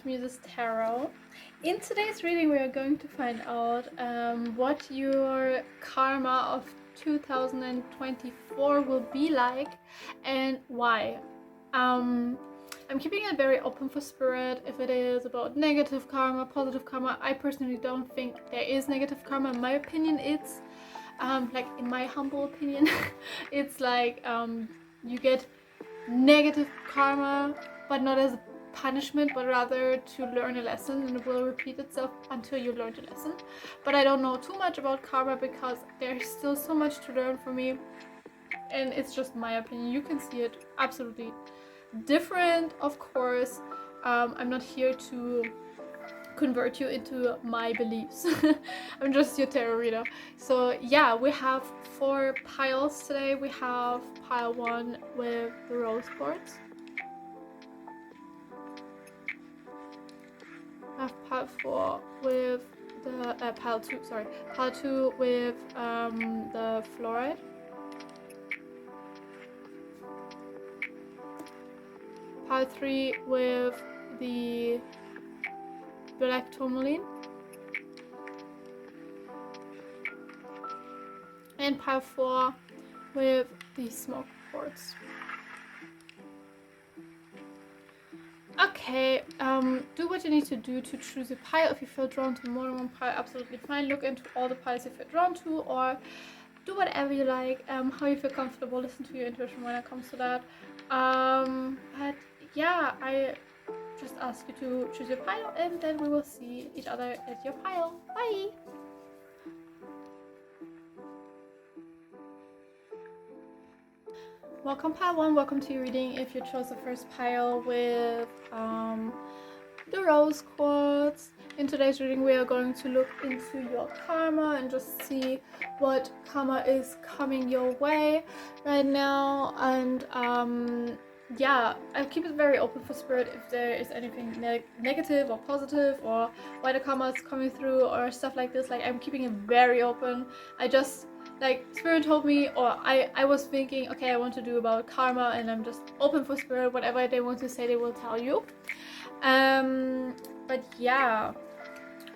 to Muse's Tarot. In today's reading we are going to find out what your karma of 2024 will be like and why. I'm keeping it very open for spirit. If it is about negative karma, positive karma, I personally don't think there is negative karma. In my opinion, it's like, in my humble opinion, it's like you get negative karma, but not as a punishment, but rather to learn a lesson, and it will repeat itself until you learn the lesson. But I don't know too much about karma because there's still so much to learn for me, and it's just my opinion. You can see it absolutely different, of course. I'm not here to convert you into my beliefs. I'm just your tarot reader. So yeah, we have 4 piles today. We have pile 1 with the rose quartz. I have pile 4 with the pile 2 with the fluorite. Pile 3 with the black tourmaline, and pile 4 with the smoke quartz. Okay, do what you need to do to choose a pile. If you feel drawn to more than one pile, absolutely fine. Look into all the piles you feel drawn to, or do whatever you like, how you feel comfortable. Listen to your intuition when it comes to that. But yeah, I just ask you to choose your pile, and then we will see each other at your pile. Bye! Welcome pile 1, welcome to your reading. If you chose the first pile with the rose quartz, in today's reading we are going to look into your karma and just see what karma is coming your way right now. And yeah, I keep it very open for spirit if there is anything negative or positive, or why the karma is coming through or stuff like this. Like, I'm keeping it very open. I just, like, spirit told me, or I was thinking, okay, I want to do about karma, and I'm just open for spirit. Whatever they want to say, they will tell you. But yeah,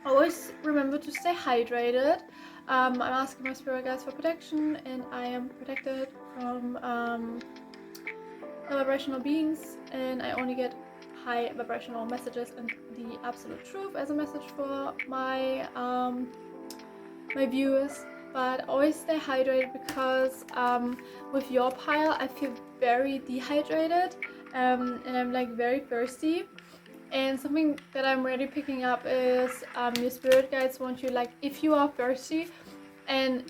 always remember to stay hydrated. I'm asking my spirit guides for protection, and I am protected from vibrational beings, and I only get high vibrational messages and the absolute truth as a message for my my viewers. But always stay hydrated, because with your pile I feel very dehydrated, and I'm like very thirsty. And something that I'm really picking up is your spirit guides want you, like, if you are thirsty, and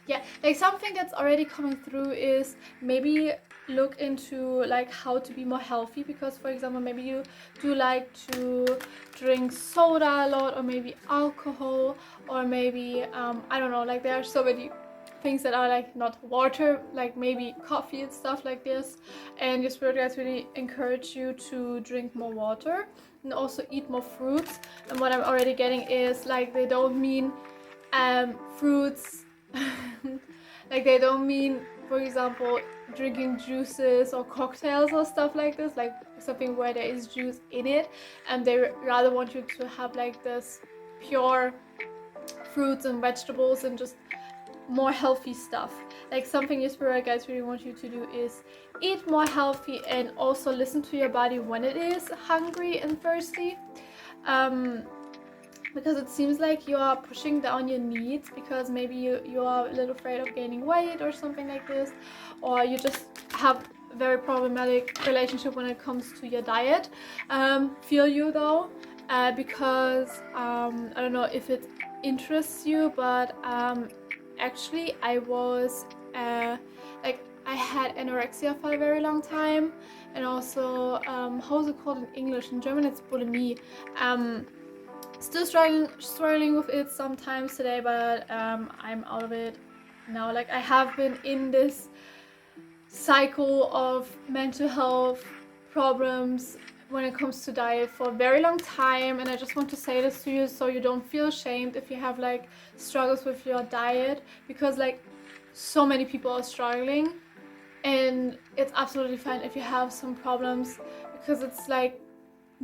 yeah, like, something that's already coming through is maybe look into like how to be more healthy, because for example, maybe you do like to drink soda a lot, or maybe alcohol, or maybe I don't know, like, there are so many things that are like not water, like maybe coffee and stuff like this, and your spirit guides really encourage you to drink more water and also eat more fruits. And what I'm already getting is, like, they don't mean fruits like, they don't mean, for example, drinking juices or cocktails or stuff like this, like something where there is juice in it, and they rather want you to have like this pure fruits and vegetables and just more healthy stuff. Like, something your spirit guides really want you to do is eat more healthy, and also listen to your body when it is hungry and thirsty. Because it seems like you are pushing down your needs, because maybe you are a little afraid of gaining weight or something like this, or you just have a very problematic relationship when it comes to your diet. Feel you though, because I don't know if it interests you, but actually I was like, I had anorexia for a very long time, and also how is it called in English? In German it's bulimie. Still struggling with it sometimes today, but I'm out of it now. Like, I have been in this cycle of mental health problems when it comes to diet for a very long time, and I just want to say this to you so you don't feel ashamed if you have like struggles with your diet, because like so many people are struggling, and it's absolutely fine if you have some problems, because it's like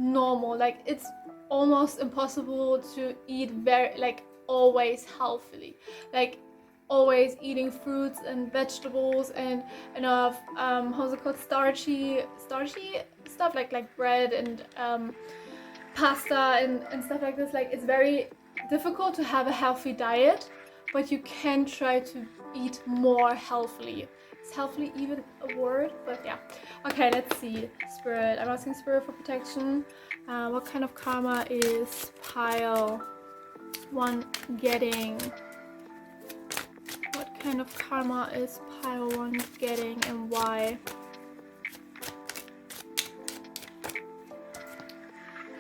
normal. Like it's almost impossible to eat very like always healthily, like always eating fruits and vegetables and enough how's it called, starchy stuff like bread and pasta and stuff like this. Like it's very difficult to have a healthy diet, but you can try to eat more healthily. Is healthily even a word? But yeah. Okay, let's see. Spirit. I'm asking Spirit for protection. What kind of karma is pile 1 getting? What kind of karma is pile 1 getting and why?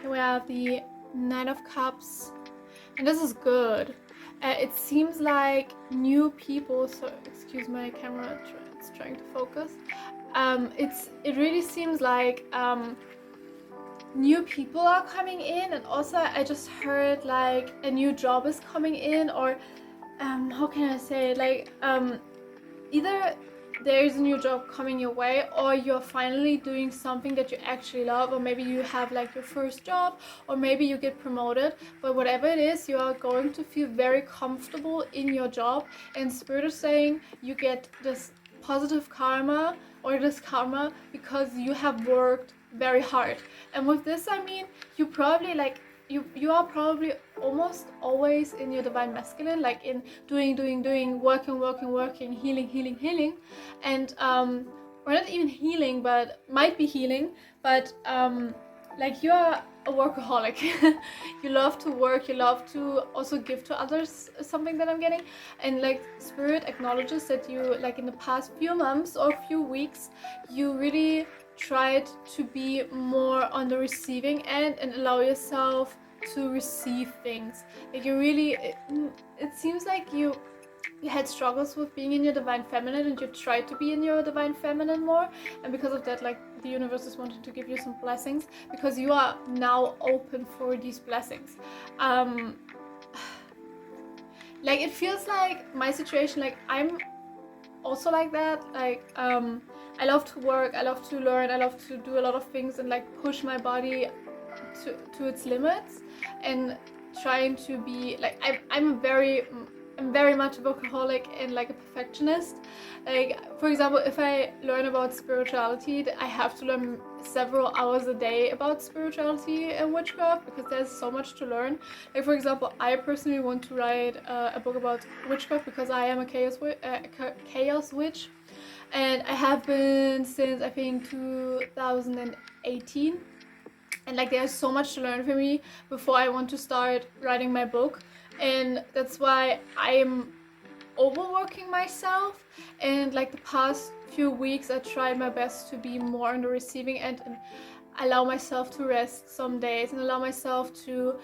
Here we have the Knight of Cups, and this is good. It seems like new people, so excuse my camera, it's trying to focus. It really seems like new people are coming in, and also I just heard like a new job is coming in, or how can I say it? Like either there's a new job coming your way, or you're finally doing something that you actually love, or maybe you have like your first job, or maybe you get promoted. But whatever it is, you are going to feel very comfortable in your job, and Spirit is saying you get this positive karma, or this karma, because you have worked very hard. And with this I mean you probably like you are probably almost always in your divine masculine, like in doing, working, healing, and or not even healing, but might be healing, but like you are a workaholic. You love to work, you love to also give to others, something that I'm getting. And like Spirit acknowledges that you, like in the past few months or few weeks, you really tried to be more on the receiving end and allow yourself to receive things. Like you really, it seems like you had struggles with being in your divine feminine, and you tried to be in your divine feminine more, and because of that, like the universe is wanting to give you some blessings, because you are now open for these blessings. Like it feels like my situation, like I'm also like that, like I love to work, I love to learn, I love to do a lot of things and like push my body to its limits, and trying to be like I'm very much a workaholic and like a perfectionist. Like for example, if I learn about spirituality, I have to learn several hours a day about spirituality and witchcraft, because there's so much to learn. Like for example, I personally want to write a book about witchcraft, because I am a chaos witch, and I have been since I think 2018, and like there's so much to learn for me before I want to start writing my book. And that's why I'm overworking myself, and like the past few weeks I tried my best to be more on the receiving end and allow myself to rest some days, and allow myself to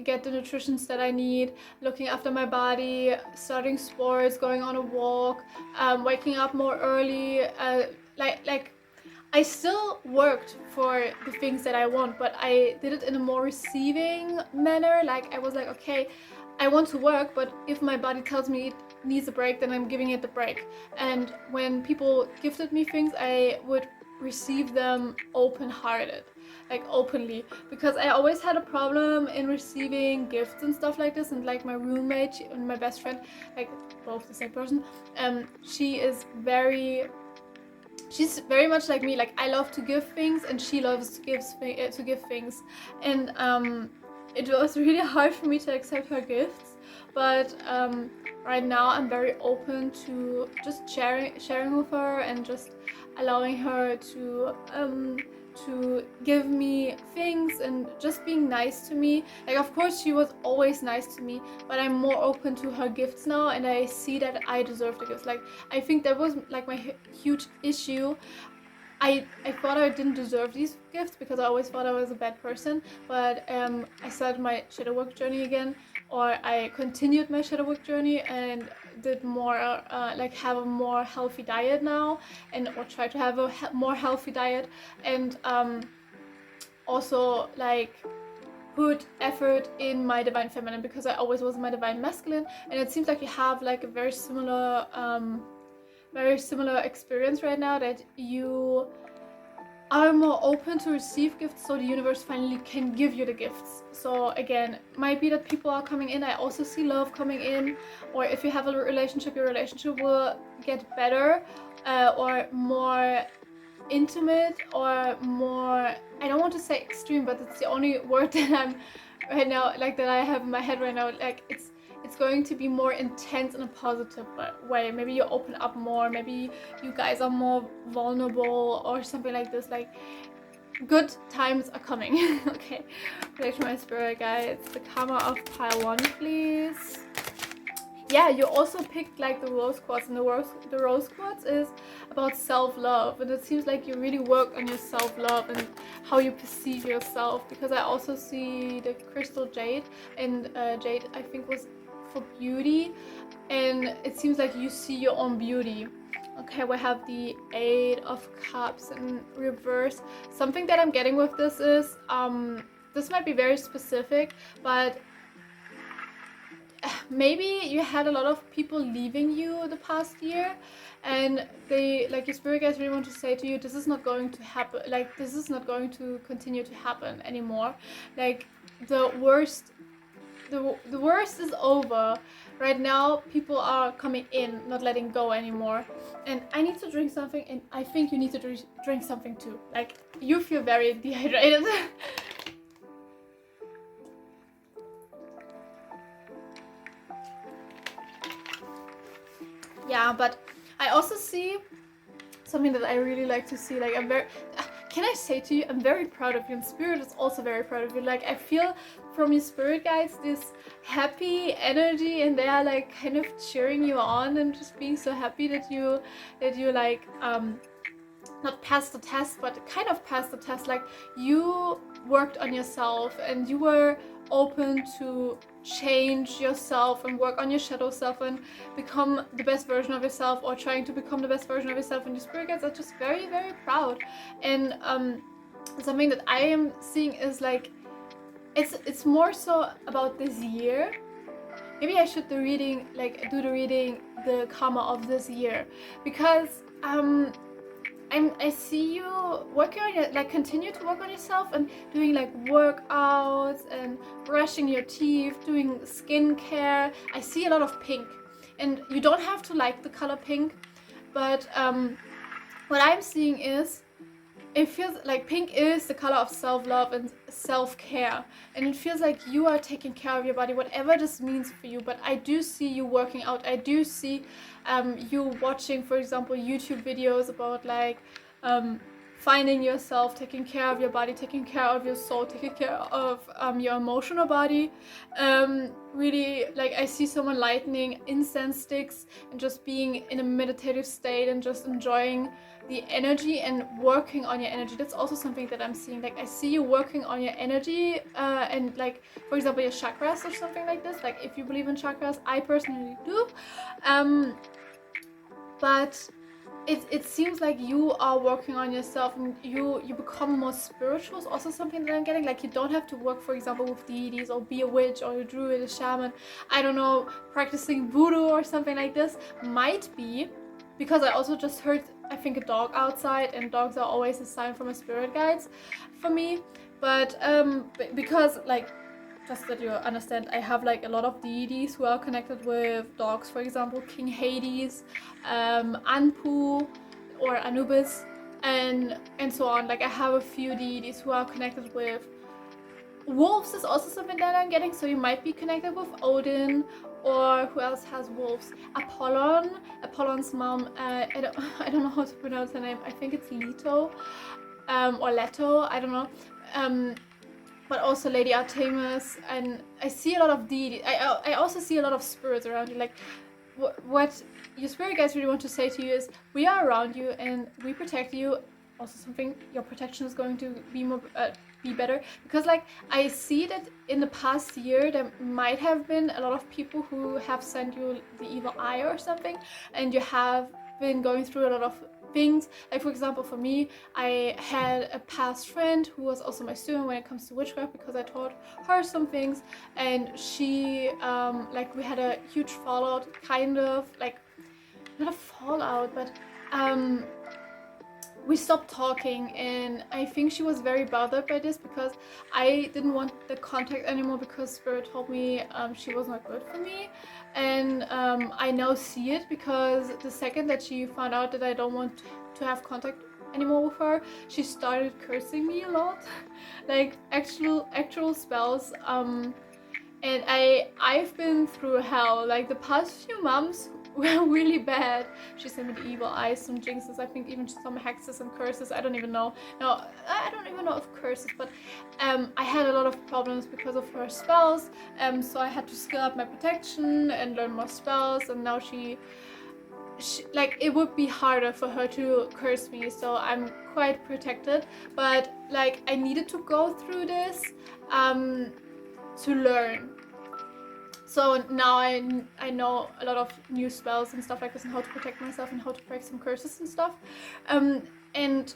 get the nutritions that I need, looking after my body, starting sports, going on a walk, waking up more early, like I still worked for the things that I want, but I did it in a more receiving manner. Like I was like, okay, I want to work, but if my body tells me it needs a break, then I'm giving it the break. And when people gifted me things, I would receive them open-hearted, like openly, because I always had a problem in receiving gifts and stuff like this. And like my roommate and my best friend, like both the same person, she's very much like me. Like I love to give things, and she loves to give things, and it was really hard for me to accept her gifts. But right now I'm very open to just sharing with her, and just allowing her to give me things, and just being nice to me. Like of course she was always nice to me, but I'm more open to her gifts now, and I see that I deserve the gifts. Like I think that was like my huge issue. I thought I didn't deserve these gifts, because I always thought I was a bad person. But I started my shadow work journey again, or I continued my shadow work journey and did more like have a more healthy diet now, and or try to have a more healthy diet, and also like put effort in my divine feminine, because I always was my divine masculine. And it seems like you have like a very similar experience right now, that you are more open to receive gifts, so the universe finally can give you the gifts. So again, might be that people are coming in. I also see love coming in, or if you have a relationship, your relationship will get better, or more intimate, or more, I don't want to say extreme, but it's the only word that I'm right now, like that I have in my head right now. Like it's going to be more intense in a positive way. Maybe you open up more, maybe you guys are more vulnerable or something like this. Like good times are coming. Okay, prediction my spirit guides. The karma of pile 1, please. Yeah, you also picked like the rose quartz, and the rose quartz is about self-love, and it seems like you really work on your self-love and how you perceive yourself, because I also see the crystal jade, and jade I think was for beauty, and it seems like you see your own beauty. Okay, we have the 8 of Cups in reverse. Something that I'm getting with this is this might be very specific, but maybe you had a lot of people leaving you the past year, and they, like, your spirit guides really want to say to you, this is not going to happen, like this is not going to continue to happen anymore. Like the worst is over. Right now people are coming in, not letting go anymore. And I need to drink something, and I think you need to drink something too. Like you feel very dehydrated. Yeah, but I also see something that I really like to see. Like, I'm very, can I say to you, I'm very proud of you, and spirit is also very proud of you. Like, I feel from your spirit guides this happy energy, and they are like kind of cheering you on and just being so happy that you like not passed the test, but kind of passed the test. Like you worked on yourself, and you were open to change yourself and work on your shadow self and become the best version of yourself, or trying to become the best version of yourself. And your spirit guides are just very, very proud. And something that I am seeing is like it's more so about this year. Maybe I should do the reading, the karma of this year, because I see you working on your, like, continue to work on yourself and doing like workouts and brushing your teeth, doing skincare. I see a lot of pink, and you don't have to like the color pink, but what I'm seeing is it feels like pink is the color of self-love and self-care, and it feels like you are taking care of your body, whatever this means for you. But I do see you working out. I do see you watching, for example, YouTube videos about like finding yourself, taking care of your body, taking care of your soul, taking care of your emotional body. Really, like, I see someone lighting incense sticks and just being in a meditative state and just enjoying the energy and working on your energy. That's also something that I'm seeing. Like, I see you working on your energy and, like, for example, your chakras or something like this. Like, if you believe in chakras, I personally do. But it seems like you are working on yourself, and you become more spiritual. It's also something that I'm getting. Like, you don't have to work, for example, with deities or be a witch or a druid, a shaman, I don't know, practicing voodoo or something like this. Might be because I also just heard, I think, a dog outside, and dogs are always a sign from a spirit guides for me. But because, like, just that you understand, I have like a lot of deities who are connected with dogs. For example, King Hades, Anpu or Anubis, and so on. Like, I have a few deities who are connected with wolves. Is also something that I'm getting. So you might be connected with Odin, or who else has wolves? Apollon's mom. I don't know how to pronounce her name. I think it's Leto, or Leto. I don't know. But also Lady Artemis, and I see a lot of deities. I also see a lot of spirits around you. Like, what your spirit guides really want to say to you is, we are around you and we protect you. Also, something, your protection is going to be better, because, like, I see that in the past year there might have been a lot of people who have sent you the evil eye or something, and you have been going through a lot of things. Like, for example, for me, I had a past friend who was also my student when it comes to witchcraft, because I taught her some things, and she like, we had a huge fallout, kind of like, not a fallout, but we stopped talking, and I think she was very bothered by this because I didn't want the contact anymore because Spirit told me she was not good for me, and I now see it because the second that she found out that I don't want to have contact anymore with her, she started cursing me a lot, like actual spells. And I've been through hell. Like the past few months were really bad. She sent me the evil eyes, some jinxes, I think even some hexes and curses. I don't even know. No, I don't even know if curses, but I had a lot of problems because of her spells. So I had to skill up my protection and learn more spells. And now she like it would be harder for her to curse me. So I'm quite protected. But like I needed to go through this. To learn. So now I know a lot of new spells and stuff like this and how to protect myself and how to break some curses and stuff. And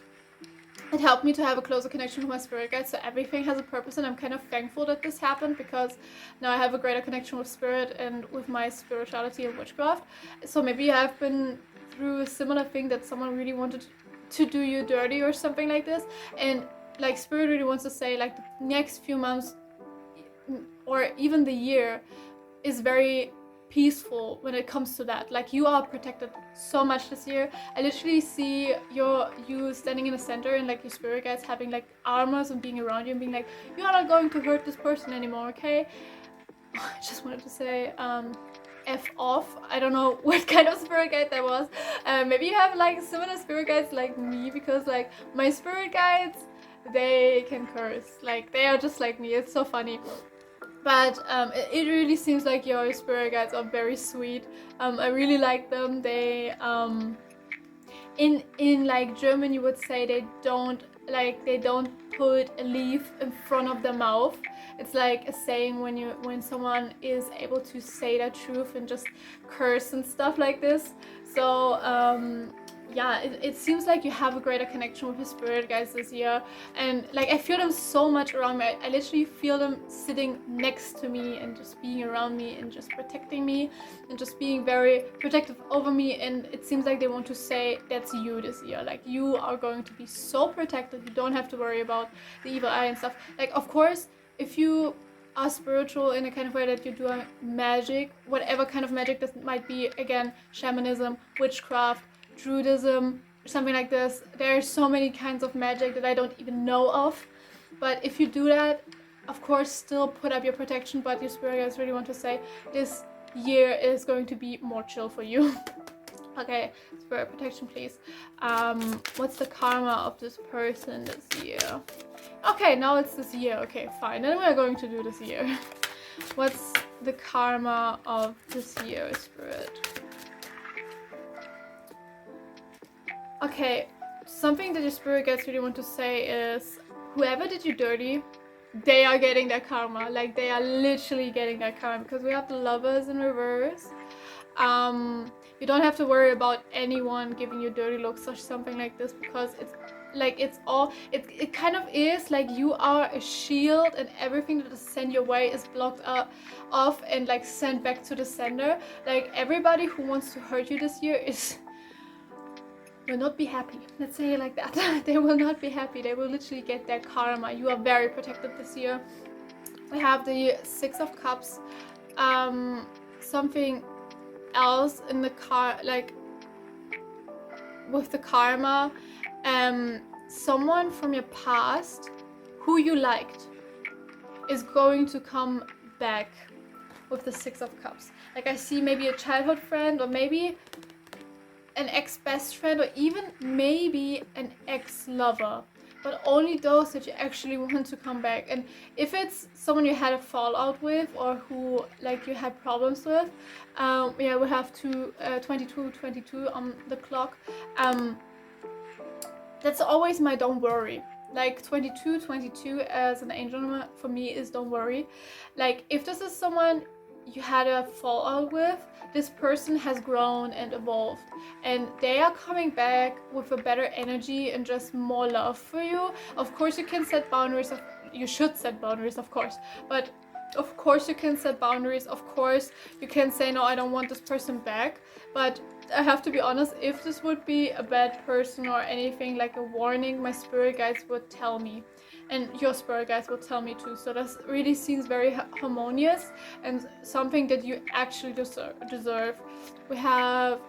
it helped me to have a closer connection with my spirit guides. So everything has a purpose, and I'm kind of thankful that this happened because now I have a greater connection with spirit and with my spirituality and witchcraft. So maybe I've been through a similar thing that someone really wanted to do you dirty or something like this, and like spirit really wants to say like the next few months or even the year is very peaceful when it comes to that. Like you are protected so much this year. I literally see you standing in the center and like your spirit guides having like armors and being around you and being like, you are not going to hurt this person anymore, okay? I just wanted to say F off. I don't know what kind of spirit guide that was. Maybe you have like similar spirit guides like me, because like my spirit guides, they can curse. Like they are just like me. It's so funny. But it really seems like your spirit guides are very sweet. I really like them. They in like German you would say they don't put a leaf in front of their mouth. It's like a saying when someone is able to say their truth and just curse and stuff like this. So yeah, it seems like you have a greater connection with your spirit guides this year, and like I feel them so much around me. I literally feel them sitting next to me and just being around me and just protecting me and just being very protective over me, and it seems like they want to say that's you this year. Like you are going to be so protected. You don't have to worry about the evil eye and stuff. Like of course, if you are spiritual in a kind of way that you do magic, whatever kind of magic this might be, again, shamanism, witchcraft, Druidism, something like this. There are so many kinds of magic that I don't even know of. But if you do that, of course, still put up your protection. But your spirit guides really want to say this year is going to be more chill for you. Okay, spirit protection, please. What's the karma of this person this year? Okay, now it's this year. Okay, fine. Then we're going to do this year. What's the karma of this year, spirit? Okay, something that your spirit guides really want to say is whoever did you dirty, they are getting their karma. Like they are literally getting their karma, because we have the Lovers in reverse. You don't have to worry about anyone giving you dirty looks or something like this, because it's like it kind of is like you are a shield, and everything that is sent your way is blocked off and like sent back to the sender. Like everybody who wants to hurt you this year will not be happy. Let's say it like that. They will not be happy. They will literally get their karma. You are very protected this year. We have the Six of Cups. Something else in the like with the karma. Someone from your past who you liked is going to come back with the Six of Cups. Like I see maybe a childhood friend, or maybe an ex-best friend, or even maybe an ex-lover, but only those that you actually want to come back. And if it's someone you had a fallout with, or who like you had problems with, yeah, we have 22 on the clock. That's always my don't worry. Like 22 as an angel number for me is don't worry. Like if this is someone you had a fallout with, this person has grown and evolved, and they are coming back with a better energy and just more love for you. Of course you can set boundaries, you should set boundaries, of course, but of course you can set boundaries, of course you can say no, I don't want this person back, but I have to be honest, if this would be a bad person or anything like a warning, my spirit guides would tell me, and your spirit guides will tell me too. So this really seems very harmonious and something that you actually deserve. We have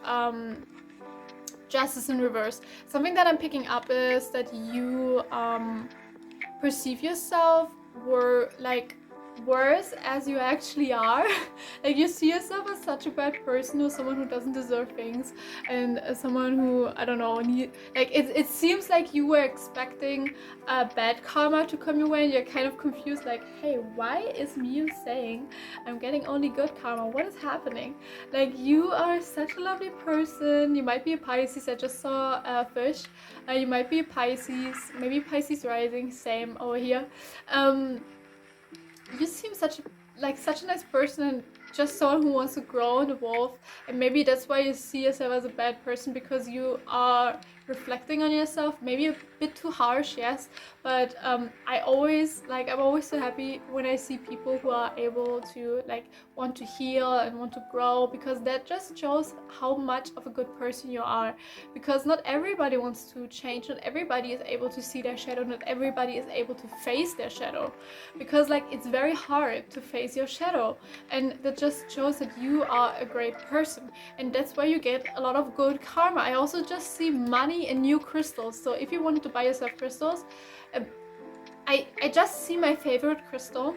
Justice in reverse. Something that I'm picking up is that you perceive yourself worse as you actually are. Like you see yourself as such a bad person, or someone who doesn't deserve things, and someone who, I don't know, like it seems like you were expecting a bad karma to come your way, and you're kind of confused, like, hey, why is Muse saying I'm getting only good karma? What is happening? Like, you are such a lovely person. You might be a Pisces. I just saw a fish. You might be a Pisces, maybe Pisces rising, same over here. You seem such a nice person, and just someone who wants to grow and evolve, and maybe that's why you see yourself as a bad person, because you are reflecting on yourself, maybe a bit too harsh, yes, but I'm always so happy when I see people who are able to want to heal and want to grow, because that just shows how much of a good person you are. Because not everybody wants to change, not everybody is able to see their shadow, not everybody is able to face their shadow, because it's very hard to face your shadow, and that just shows that you are a great person, and that's why you get a lot of good karma. I also just see money and new crystals. So if you wanted to buy yourself crystals, I just see my favorite crystal.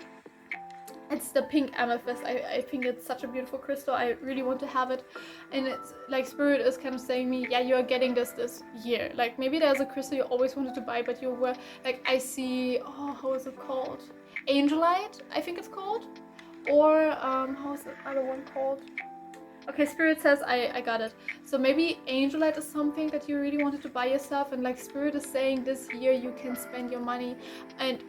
It's the pink amethyst. I think it's such a beautiful crystal. I really want to have it, and it's like spirit is kind of saying me, yeah, you are getting this year. Like maybe there's a crystal you always wanted to buy, but you were like, I see, oh, how is it called? Angelite, I think it's called, or how is the other one called? Okay, spirit says I got it. So maybe Angelite is something that you really wanted to buy yourself, and spirit is saying this year you can spend your money and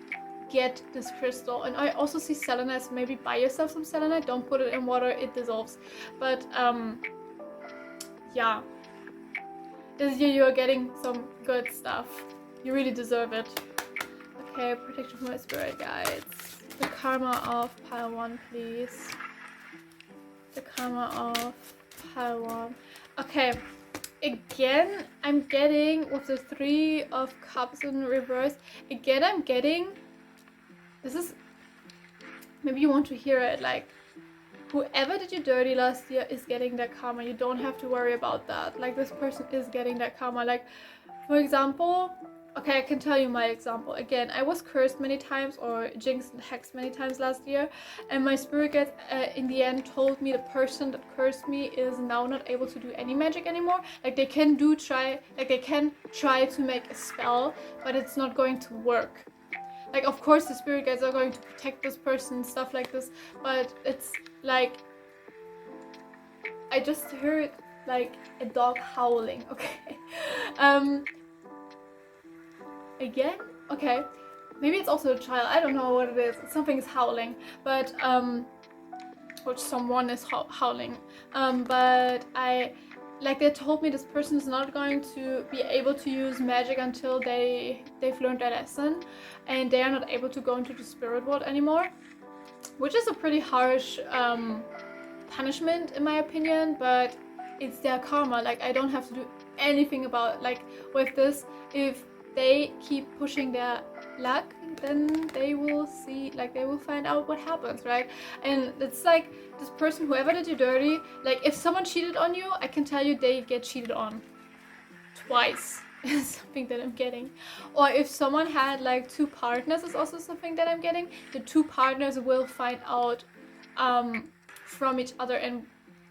get this crystal. And I also see selenite, so maybe buy yourself some selenite. Don't put it in water, it dissolves. But yeah, this year you are getting some good stuff. You really deserve it. Okay, protection from my spirit guides. The karma of pile 1, please. The karma of pile 1. Okay, again I'm getting, with the 3 of cups in reverse, again I'm getting, this is, maybe you want to hear it, like whoever did you dirty last year is getting that karma. You don't have to worry about that. Like this person is getting that karma. Like for example, okay, I can tell you my example. Again, I was cursed many times, or jinxed and hexed many times last year, and my spirit guides in the end told me the person that cursed me is now not able to do any magic anymore. Like they can try to make a spell, but it's not going to work. Like of course the spirit guides are going to protect this person and stuff like this, but it's like, I just heard like a dog howling. Okay. Again? Okay. Maybe it's also a child. I don't know what it is. Something is howling. But, or someone is howling. But they told me this person is not going to be able to use magic until they've learned their lesson. And they are not able to go into the spirit world anymore. Which is a pretty harsh punishment in my opinion. But it's their karma. Like I don't have to do anything about, like with this. If they keep pushing their luck, then they will see, like they will find out what happens, right? And it's like this person, whoever did you dirty, like if someone cheated on you, I can tell you they get cheated on twice. Something that I'm getting. Or if someone had like 2 partners, is also something that I'm getting. The 2 partners will find out from each other and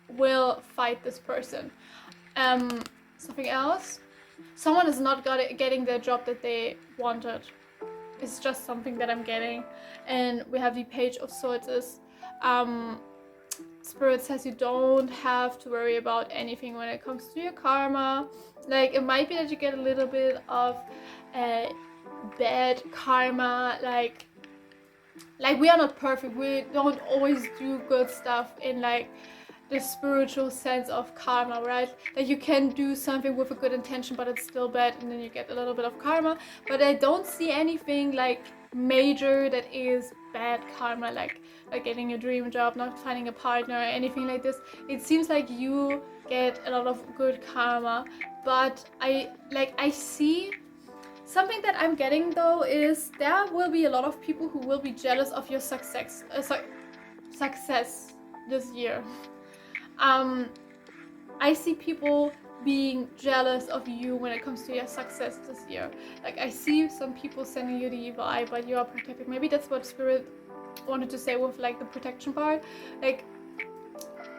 will fight this person. Something else. Someone is not getting their job that they wanted. It's just something that I'm getting. And we have the Page of Swords. Spirit says you don't have to worry about anything when it comes to your karma. Like it might be that you get a little bit of bad karma. Like we are not perfect. We don't always do good stuff in like the spiritual sense of karma, right? That you can do something with a good intention but it's still bad, and then you get a little bit of karma. But I don't see anything like major that is bad karma, like getting your dream job, not finding a partner, or anything like this. It seems like you get a lot of good karma, but I see something that I'm getting though is there will be a lot of people who will be jealous of your success this year. I see people being jealous of you when it comes to your success this year. Like I see some people sending you the evil eye, but you are protected. Maybe that's what Spirit wanted to say with like the protection part. Like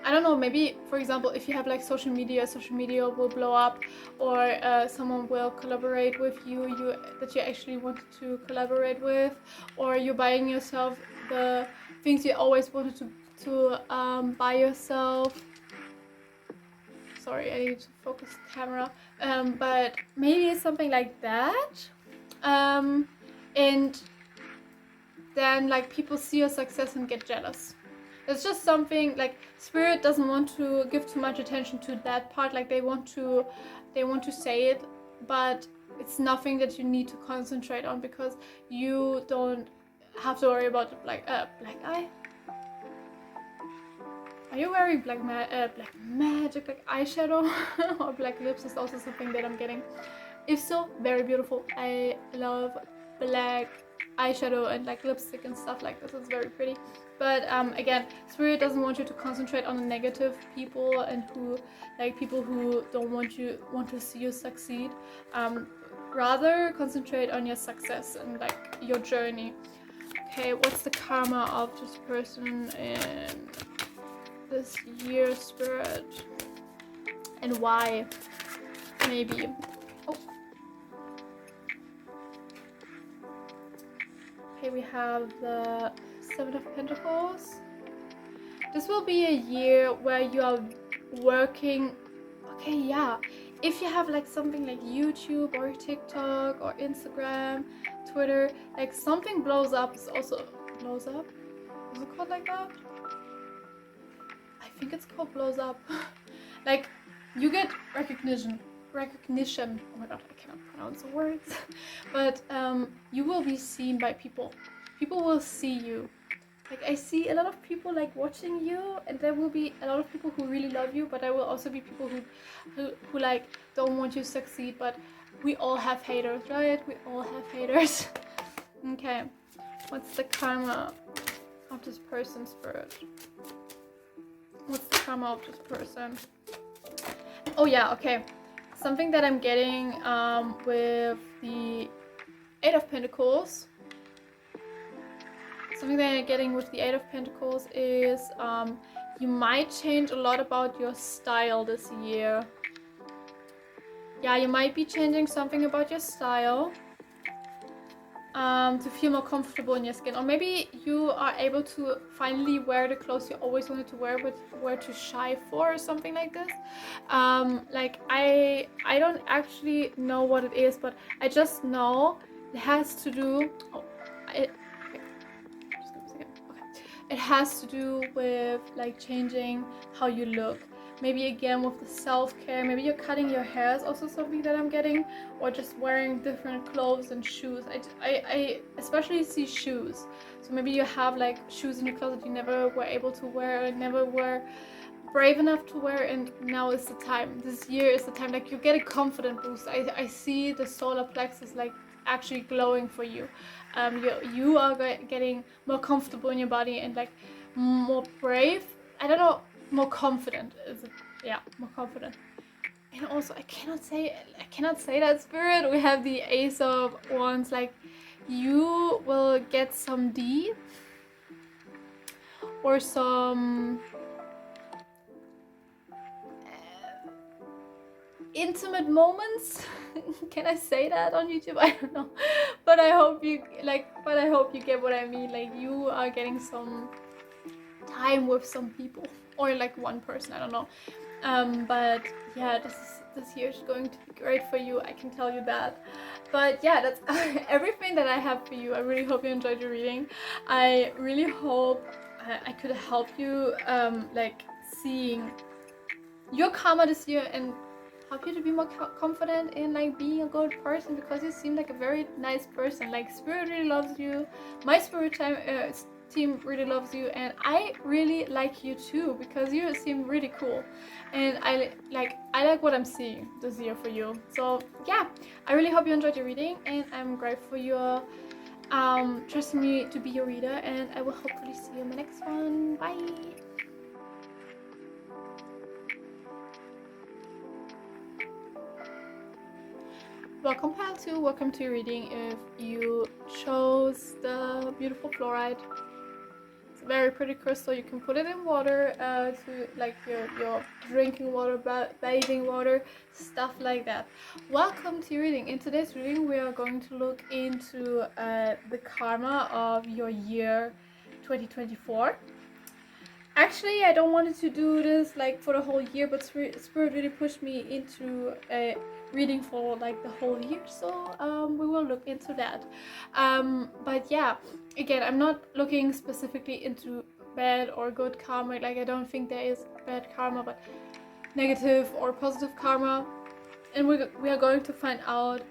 I don't know, maybe for example if you have like social media will blow up, or someone will collaborate with you that you actually wanted to collaborate with, or you're buying yourself the things you always wanted to buy yourself. Sorry, I need to focus the camera. But maybe it's something like that. And then like people see your success and get jealous. It's just something like Spirit doesn't want to give too much attention to that part. Like they want to say it, but it's nothing that you need to concentrate on, because you don't have to worry about black eye. Are you wearing black magic, like eyeshadow? Or black lips is also something that I'm getting. If so, very beautiful. I love black eyeshadow and like lipstick and stuff like this. It's very pretty. But again, Spirit doesn't want you to concentrate on the negative people and people who don't want to see you succeed. Rather concentrate on your success and like your journey. Okay, what's the karma of this person in this year, Spirit, and why? Maybe. Oh. Okay, we have the Seven of Pentacles. This will be a year where you are working. Okay, yeah. If you have like something like YouTube or TikTok or Instagram, Twitter, like something blows up, is also blows up. Is it called like that? I think it's called blows up. Like you get recognition. Oh my god, I cannot pronounce the words. But you will be seen by people. People will see you. Like I see a lot of people like watching you, and there will be a lot of people who really love you, but there will also be people who like don't want you to succeed. But we all have haters, right? We all have haters. Okay, what's the karma of this person, Spirit? What's the karma of this person? Oh yeah, okay. Something that I'm getting with the Eight of Pentacles. Something that I'm getting with the Eight of Pentacles is you might change a lot about your style this year. Yeah, you might be changing something about your style to feel more comfortable in your skin. Or maybe you are able to finally wear the clothes you always wanted to wear but were too shy for, or something like this. Like I don't actually know what it is, but I just know it has to do... It has to do with like changing how you look. Maybe again with the self-care. Maybe you're cutting your hair is also something that I'm getting, or just wearing different clothes and shoes. I especially see shoes. So maybe you have like shoes in your closet you never were able to wear, or never were brave enough to wear, and now is the time. This year is the time. Like you get a confident boost. I see the solar plexus like actually glowing for you. You are getting more comfortable in your body and like more brave. I don't know, more confident. Is it? Yeah, more confident. And also, I cannot say that, Spirit. We have the Ace of Wands. Like you will get some deep or some intimate moments. Can I say that on YouTube? I don't know, but I hope you get what I mean. Like you are getting some time with some people, or like one person, I don't know. But yeah, this year is going to be great for you, I can tell you that. But yeah, that's everything that I have for you. I really hope you enjoyed your reading. I really hope I could help you like seeing your karma this year and help you to be more confident in like being a good person, because you seem like a very nice person. Like spirit really loves you. My spirit team really loves you, and I really like you too, because you seem really cool, and I like what I'm seeing this year for you. So yeah, I really hope you enjoyed your reading, and I'm grateful for your trusting me to be your reader, and I will hopefully see you in the next one. Bye. Welcome pile 2, welcome to your reading. If you chose the beautiful fluorite, it's a very pretty crystal. You can put it in water to like your drinking water, bathing water, stuff like that. Welcome to your reading. In today's reading we are going to look into the karma of your year 2024. Actually, I don't want to do this like for the whole year, but Spirit really pushed me into a reading for like the whole year, so we will look into that. But yeah, again, I'm not looking specifically into bad or good karma. Like, I don't think there is bad karma, but negative or positive karma. And we are going to find out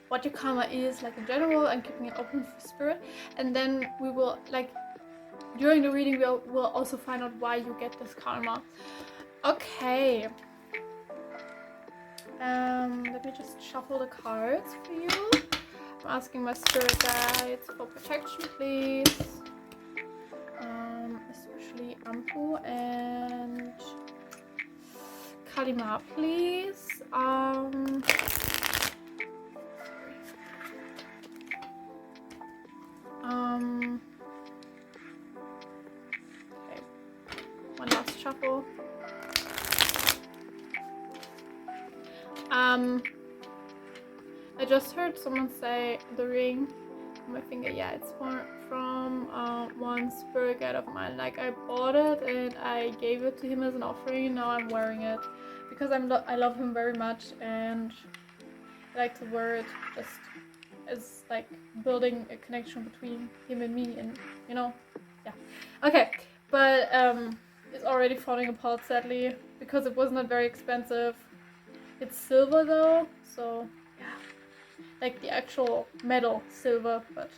what your karma is like in general, and keeping it open for Spirit. And then we will like, during the reading, we'll also find out why you get this karma. Okay. Let me just shuffle the cards for you. I'm asking my spirit guides for protection, please. Especially Ampu and Kalima, please. One last shuffle. I just heard someone say the ring on my finger. Yeah, it's from one spirit guide of mine. Like, I bought it and I gave it to him as an offering, and now I'm wearing it because I love him very much, and I like to wear it just as like building a connection between him and me, and you know, yeah. Okay, but it's already falling apart, sadly, because it was not very expensive. It's silver though, so yeah, like the actual metal silver, but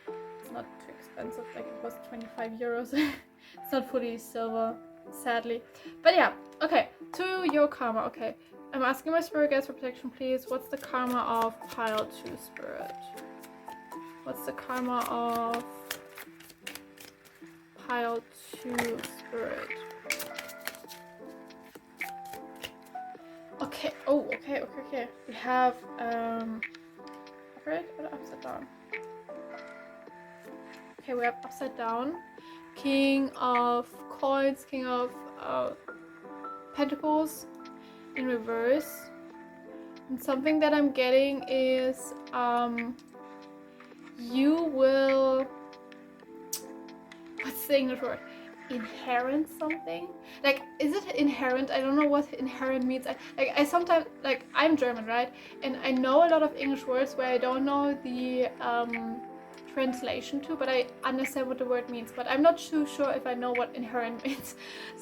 it's not too expensive. Like, it was 25 euros. It's not fully silver, sadly, but yeah. Okay, to your karma. Okay, I'm asking my spirit guides for protection, please. What's the karma of pile 2, Spirit? What's the karma of pile 2, Spirit? Okay. Oh, okay. We have upright or upside down? Okay, we have upside down. King of coins, King of pentacles in reverse. And something that I'm getting is you will, what's the English word? Inherent something? Like, is it inherent? I don't know what inherent means. I sometimes, like, I'm German, right? And I know a lot of English words where I don't know the translation to, but I understand what the word means. But I'm not too sure if I know what inherent means.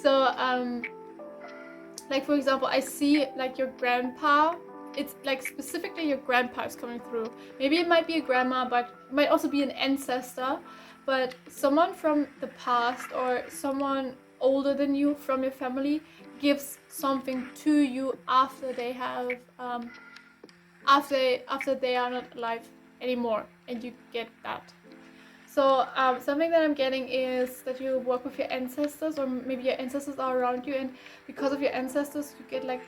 So, like, for example, I see like your grandpa. It's like specifically your grandpa is coming through. Maybe it might be a grandma, but it might also be an ancestor. But someone from the past or someone older than you from your family gives something to you after they have after they are not alive anymore, and you get that. So something that I'm getting is that you work with your ancestors, or maybe your ancestors are around you, and because of your ancestors you get like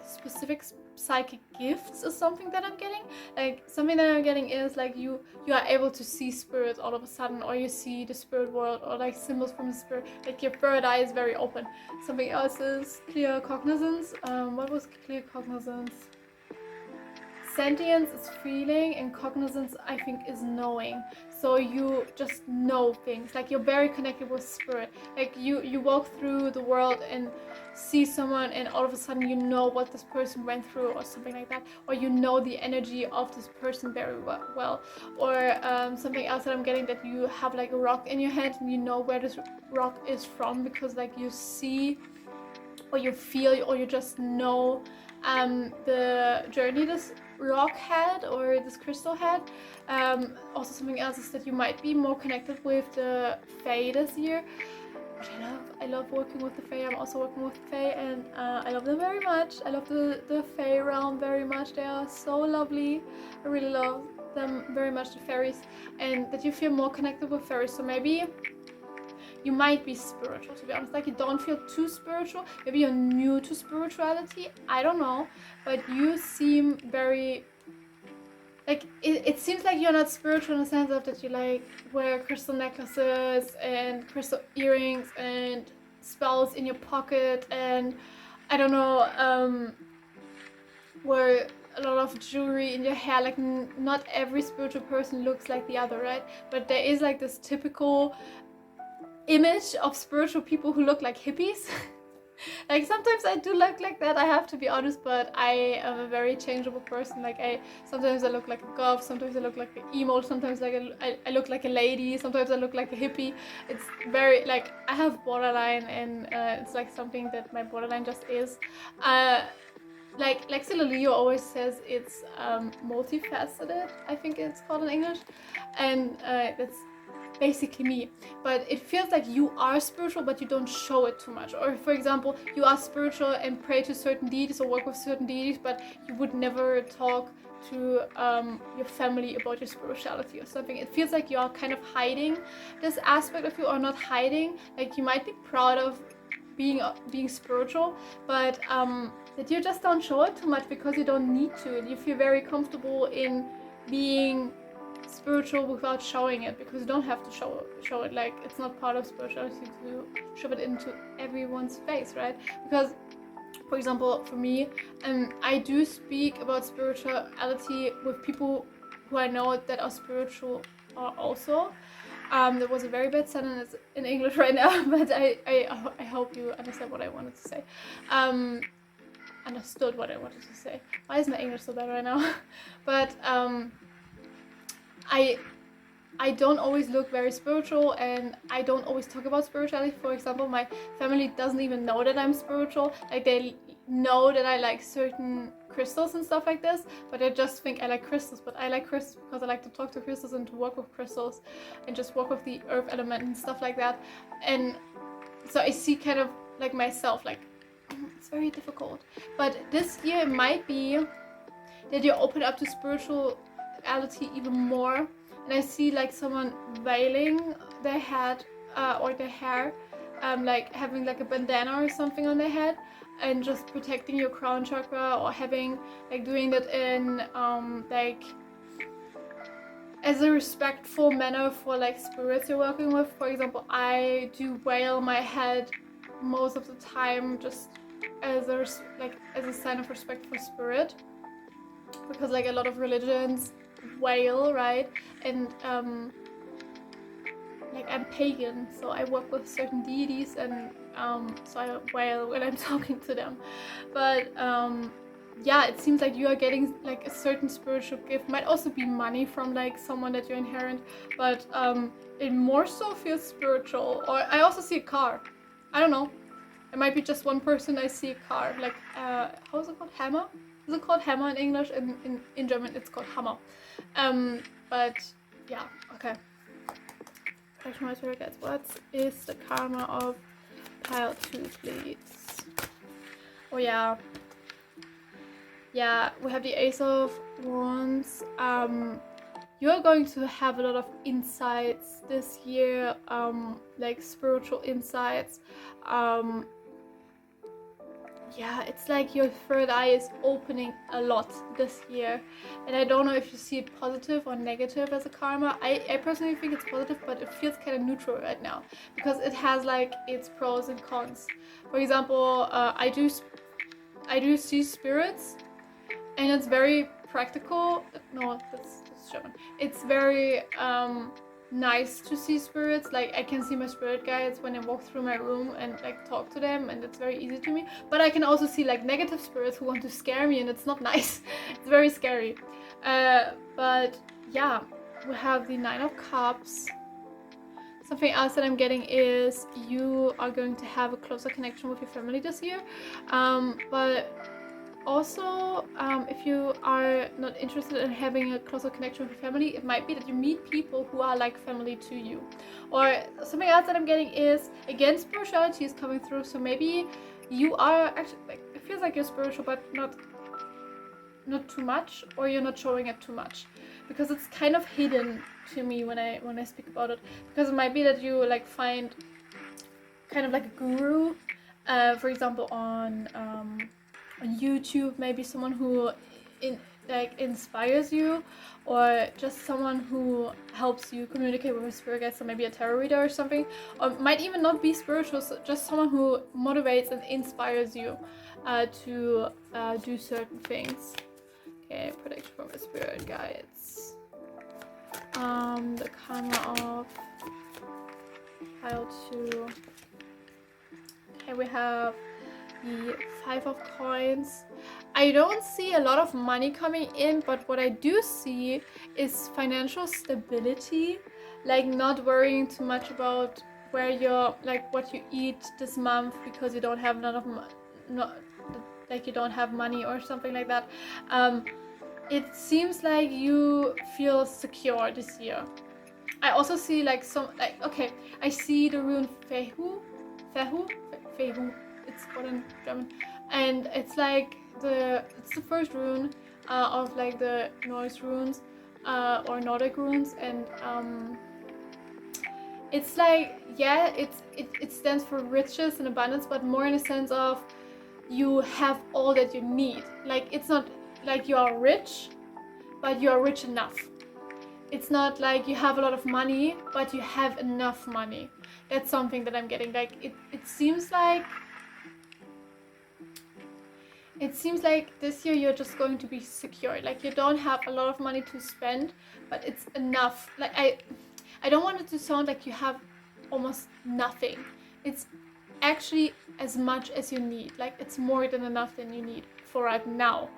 specific psychic gifts, or something that I'm getting. Like, something that I'm getting is like you are able to see spirits all of a sudden, or you see the spirit world, or like symbols from the spirit. Like, your third eye is very open. Something else is clear cognizance. What was clear cognizance? Sentience is feeling, and cognizance, I think, is knowing. So you just know things. Like, you're very connected with spirit. Like, you walk through the world and see someone, and all of a sudden you know what this person went through, or something like that. Or you know the energy of this person very well. Or something else that I'm getting, that you have like a rock in your hand and you know where this rock is from, because like you see or you feel, or you just know the journey this rock had, or this crystal had. Also something else is that you might be more connected with the Fae this year, which I love working with the Fae. I'm also working with the Fae, and I love them very much. I love the Fae realm very much. They are so lovely. I really love them very much, the fairies, and that you feel more connected with fairies. So maybe you might be spiritual, to be honest. Like, you don't feel too spiritual. Maybe you're new to spirituality. I don't know. But you seem very... Like, it seems like you're not spiritual in the sense of that you, like, wear crystal necklaces and crystal earrings and spells in your pocket and, I don't know, wear a lot of jewelry in your hair. Like, not every spiritual person looks like the other, right? But there is, like, this typical image of spiritual people who look like hippies. Like, sometimes I do look like that, I have to be honest, but I am a very changeable person. Like, sometimes I look like a goth, sometimes I look like an emo, sometimes like I look like a lady, sometimes I look like a hippie. It's very, like, I have borderline, and it's like something that my borderline just is. Like Lexi Leo always says, it's multifaceted, I think it's called in English, and that's basically me. But it feels like you are spiritual, but you don't show it too much. Or, for example, you are spiritual and pray to certain deities or work with certain deities, but you would never talk to your family about your spirituality or something. It feels like you are kind of hiding this aspect of you, or not hiding. Like, you might be proud of being spiritual, but that you just don't show it too much because you don't need to, and you feel very comfortable in being spiritual without showing it, because you don't have to show it. Like, it's not part of spirituality to shove it into everyone's face, right? Because, for example, for me, I do speak about spirituality with people who I know that are spiritual also. There was a very bad sentence in English right now, but I hope you understand what I wanted to say. Understood what I wanted to say. Why is my English so bad right now? But I don't always look very spiritual, and I don't always talk about spirituality. For example, my family doesn't even know that I'm spiritual. Like, they know that I like certain crystals and stuff like this, but I just think I like crystals. But I like crystals because I like to talk to crystals and to work with crystals and just work with the earth element and stuff like that. And so I see kind of like myself, like, it's very difficult. But this year it might be that you open up to spirituality even more. And I see like someone veiling their head or their hair, like having like a bandana or something on their head, and just protecting your crown chakra, or having like doing that in like as a respectful manner for like spirits you're working with. For example, I do veil my head most of the time, just as a sign of respect for spirit, because like a lot of religions veil, right? And like, I'm pagan, so I work with certain deities, and so I veil when I'm talking to them. But yeah, it seems like you are getting like a certain spiritual gift. Might also be money from like someone that you inherit, but it more so feels spiritual. Or I also see a car. I don't know. It might be just one person. I see a car. Like, how is it called? Hammer? Is it called hammer in English? In German, it's called hammer. But yeah, okay. What is the karma of pile 2, please? Oh yeah. Yeah, we have the Ace of Wands. You're going to have a lot of insights this year, like spiritual insights. Yeah, it's like your third eye is opening a lot this year, and I don't know if you see it positive or negative as a karma. I personally think it's positive, but it feels kind of neutral right now, because it has like its pros and cons. For example, I do see spirits, and it's very practical. No, that's German. It's very nice to see spirits. Like, I can see my spirit guides when I walk through my room and like talk to them, and it's very easy to me. But I can also see like negative spirits who want to scare me, and it's not nice. It's very scary. But yeah, we have the 9 of Cups, Something else that I'm getting is you are going to have a closer connection with your family this year. But also, if you are not interested in having a closer connection with your family, it might be that you meet people who are like family to you. Or something else that I'm getting is, again, spirituality is coming through. So maybe you are actually, like, it feels like you're spiritual, but not too much, or you're not showing it too much, because it's kind of hidden to me when I speak about it. Because it might be that you like find kind of like a guru, for example, on YouTube, maybe someone who inspires you, or just someone who helps you communicate with a spirit guide, so maybe a tarot reader or something, or might even not be spiritual, so just someone who motivates and inspires you to do certain things. Okay, protection from the spirit guides. The karma of pile 2. Okay, we have the 5 of coins. I don't see a lot of money coming in, but what I do see is financial stability, like not worrying too much about where you're, like what you eat this month because you don't have you don't have money or something like that. It seems like you feel secure this year. I also see like okay, I see the rune Fehu, it's called in German, and it's like it's the first rune of like the Norse runes or Nordic runes, and it's like, yeah, it stands for riches and abundance, but more in a sense of you have all that you need. Like, it's not like you are rich, but you are rich enough. It's not like you have a lot of money, but you have enough money. That's something that I'm getting. Like, it seems like this year you're just going to be secure. Like, you don't have a lot of money to spend, but it's enough. Like, I don't want it to sound like you have almost nothing. It's actually as much as you need. Like, it's more than enough than you need for right now.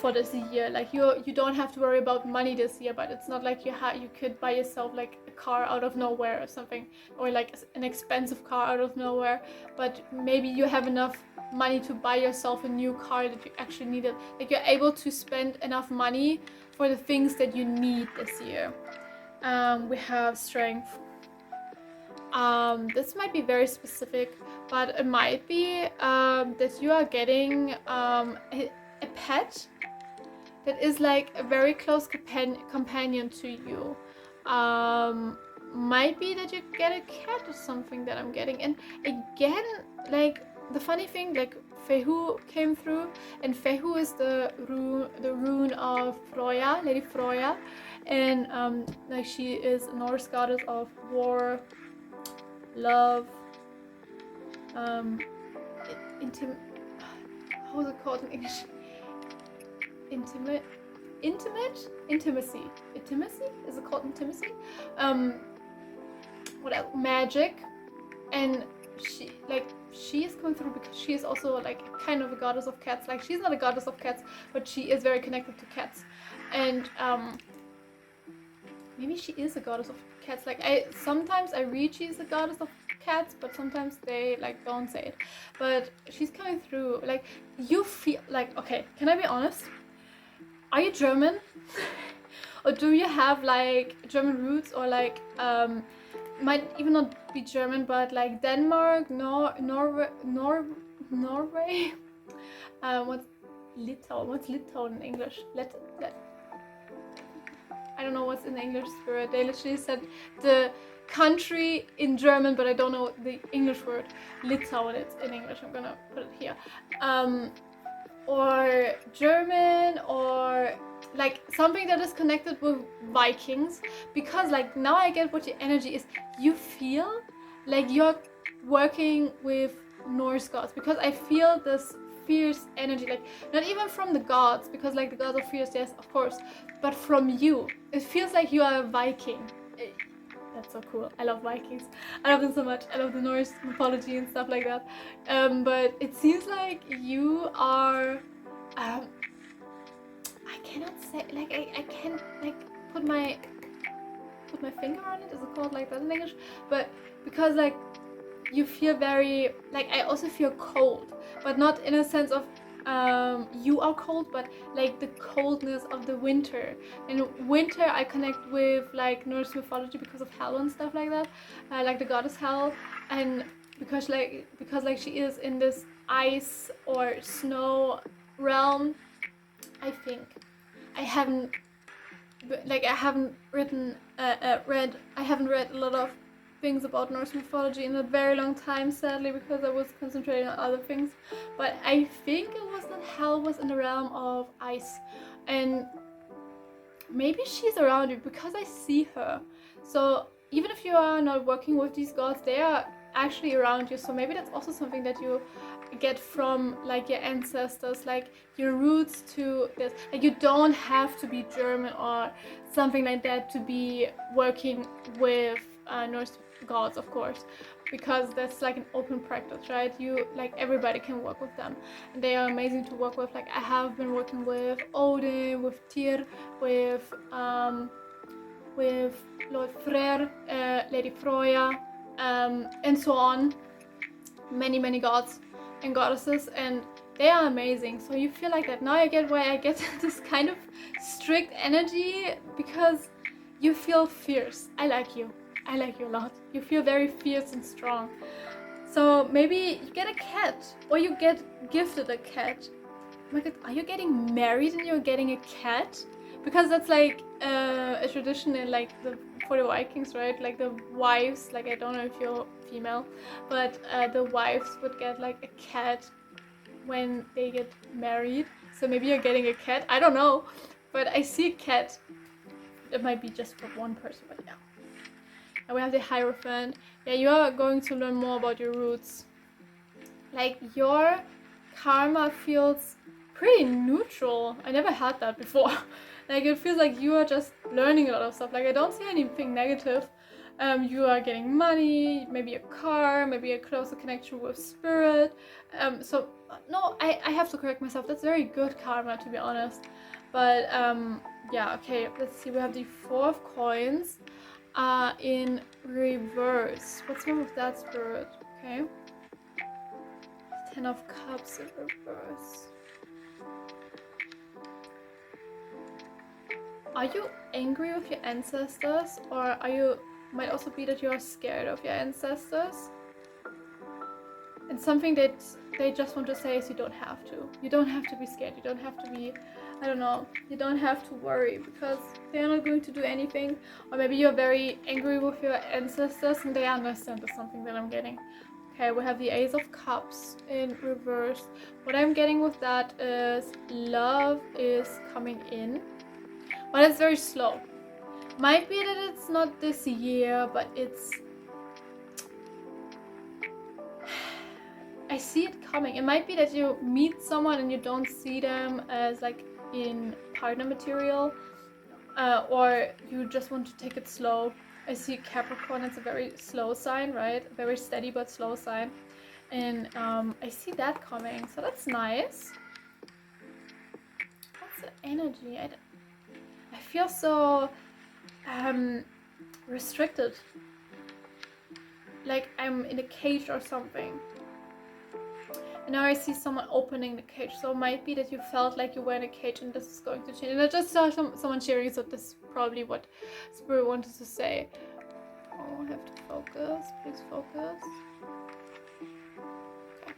For this year, like you don't have to worry about money this year, but it's not like you could buy yourself like a car out of nowhere or something, or like an expensive car out of nowhere, but maybe you have enough money to buy yourself a new car that you actually needed. Like, you're able to spend enough money for the things that you need this year. We have strength. This might be very specific, but it might be that you are getting a pet that is like a very close companion to you. Might be that you get a cat or something that I'm getting. And again, like, the funny thing, like, Fehu came through, and Fehu is the rune of Freya, Lady Freya, and like, she is a Norse goddess of war, love, how is it called in English? Intimacy. Is it called intimacy? What else? Magic. And she is coming through because she is also like kind of a goddess of cats. Like, she's not a goddess of cats, but she is very connected to cats. And maybe she is a goddess of cats. Like, sometimes I read she's a goddess of cats, but sometimes they like don't say it. But she's coming through. Like, you feel like, okay, can I be honest? Are you German? Or do you have like German roots, or like might even not be German, but like Denmark, Norway. What's Litauen? What's Litauen in English? I don't know what's in the English spirit. They literally said the country in German, but I don't know the English word. Litauen, it's in English. I'm gonna put it here. Or German, or like something that is connected with Vikings, because like now I get what your energy is. You feel like you're working with Norse gods, because I feel this fierce energy, like not even from the gods, because like the gods are fierce, yes, of course, but from you. It feels like you are a Viking. That's so cool. I love Vikings. I love them so much. I love the Norse mythology and stuff like that. But it seems like you are. I cannot say, like, I can't like put my put my finger on it. Is it called like that in English? But because like you feel very, like, I also feel cold, but not in a sense of you are cold, but like the coldness of the winter. And winter I connect with like Norse mythology because of Hel and stuff like that, like the goddess Hel, and because she is in this ice or snow realm. I think I haven't read a lot of things about Norse mythology in a very long time, sadly, because I was concentrating on other things. But I think it was that Hel was in the realm of ice, and maybe she's around you because I see her. So even if you are not working with these gods, they are actually around you. So maybe that's also something that you get from like your ancestors, like your roots to this. Like you don't have to be German or something like that to be working with Norse gods, of course, because that's like an open practice, right? You, like, everybody can work with them, and they are amazing to work with. Like I have been working with Odin, with Tyr, with Lord Freyr, Lady Froya, and so on. Many gods and goddesses, and they are amazing. So you feel like that. Now I get why I get this kind of strict energy, because you feel fierce. I like you a lot. You feel very fierce and strong. So maybe you get a cat, or you get gifted a cat. Oh my god, are you getting married and you're getting a cat? Because that's like a tradition in like for the Vikings, right? Like the wives, like I don't know if you're female, but the wives would get like a cat when they get married. So maybe you're getting a cat. I don't know, but I see a cat. It might be just for one person, but yeah. And we have the Hierophant. Yeah, you are going to learn more about your roots. Like your karma feels pretty neutral. I never had that before. Like it feels like you are just learning a lot of stuff. Like I don't see anything negative. You are getting money, maybe a car, maybe a closer connection with spirit. So no, I have to correct myself. That's very good karma, to be honest. But yeah, okay, let's see. We have the Four of Coins in reverse. What's wrong with that, spirit? Okay. Ten of Cups in reverse. Are you angry with your ancestors, or might also be that you are scared of your ancestors? And something that they just want to say is you don't have to. You don't have to be scared. You don't have to be, I don't know, you don't have to worry, because they're not going to do anything. Or maybe you're very angry with your ancestors and they understand. That's something that I'm getting. Okay, we have the Ace of Cups in reverse. What I'm getting with that is love is coming in, but it's very slow. Might be that it's not this year, but it's... I see it coming. It might be that you meet someone and you don't see them as like in partner material, or you just want to take it slow. I see Capricorn, it's a very slow sign, right? A very steady but slow sign. And I see that coming, so that's nice. What's the energy? I feel so restricted. Like I'm in a cage or something. And now I see someone opening the cage, so it might be that you felt like you were in a cage and this is going to change. And I just saw someone cheering, so this is probably what Spirit wanted to say. Oh, I have to focus. Please focus. Okay.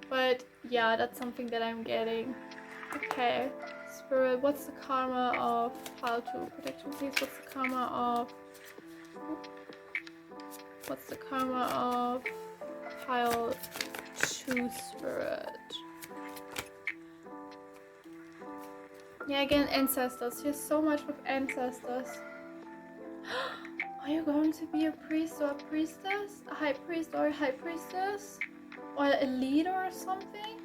But yeah, that's something that I'm getting. Okay. Spirit, what's the karma of pile 2? Protection, please. What's the karma of... What's the karma of pile 2, Spirit? Yeah, again, ancestors. Here's so much with ancestors. Are you going to be a priest or a priestess? A high priest or a high priestess? Or a leader or something?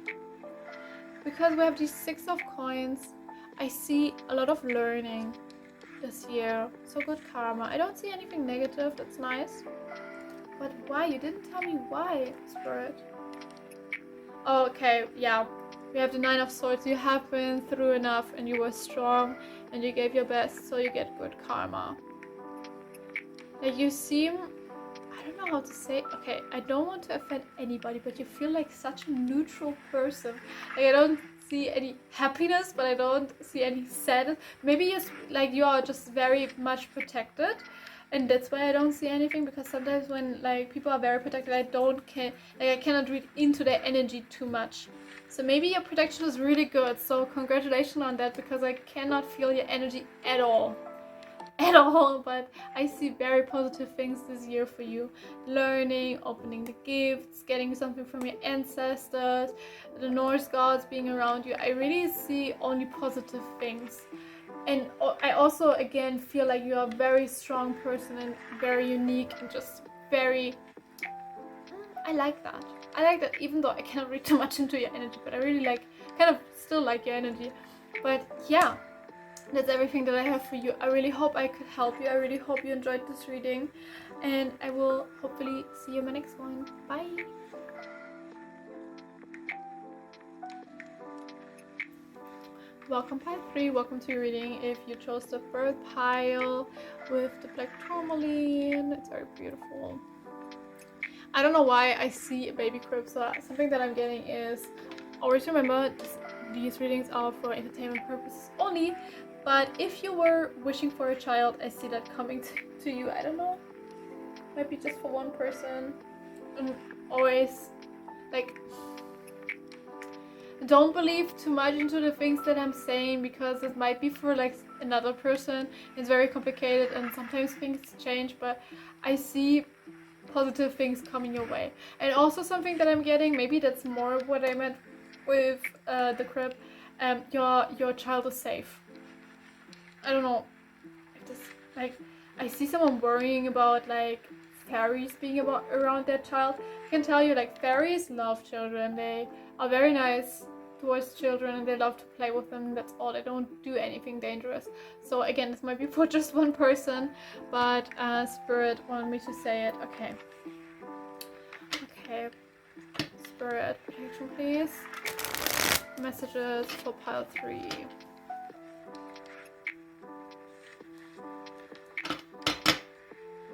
Because we have these 6 of Coins, I see a lot of learning this year. So good karma. I don't see anything negative. That's nice. But why? You didn't tell me why, Spirit. Oh, okay, yeah. We have the 9 of Swords. You have been through enough and you were strong and you gave your best, so you get good karma. Like you seem, I don't know how to say, okay, I don't want to offend anybody, but you feel like such a neutral person. Like I don't see any happiness, but I don't see any sadness. Maybe it's like you are just very much protected, and that's why I don't see anything, because sometimes when like people are very protected, I cannot read into their energy too much. So maybe your protection is really good, so congratulations on that, because I cannot feel your energy at all. At all, but I see very positive things this year for you. Learning, opening the gifts, getting something from your ancestors, the Norse gods being around you. I really see only positive things. And I also again feel like you are a very strong person and very unique and just very, I like that. I like that, even though I cannot read too much into your energy, but I really like, kind of still like your energy. But yeah, that's everything that I have for you. I really hope I could help you. I really hope you enjoyed this reading, and I will hopefully see you in my next one. Bye! Welcome pile 3, welcome to your reading. If you chose the third pile with the black tourmaline, it's very beautiful. I don't know why I see a baby crib, so something that I'm getting is, always remember, these readings are for entertainment purposes only, but if you were wishing for a child, I see that coming to you. I don't know, might be just for one person, and always, like, don't believe too much into the things that I'm saying, because it might be for like another person. It's very complicated and sometimes things change, but I see positive things coming your way. And also something that I'm getting, maybe that's more what I meant with the crib, your child is safe. I don't know if this, like, I see someone worrying about like fairies being around their child. I can tell you, like, fairies love children. They are very nice towards children and they love to play with them. That's all. They don't do anything dangerous. So again, this might be for just one person, but Spirit wanted me to say it. Okay. Spirit, protection please. Messages for pile 3.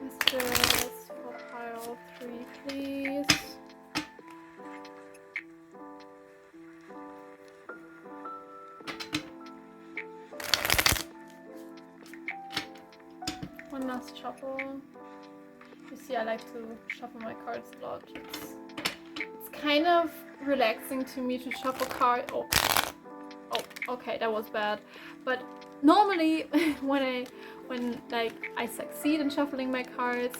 Messages for pile 3 please. One last shuffle. You see, I like to shuffle my cards a lot. It's kind of relaxing to me to shuffle cards. Oh, okay, that was bad. But normally, when I succeed in shuffling my cards,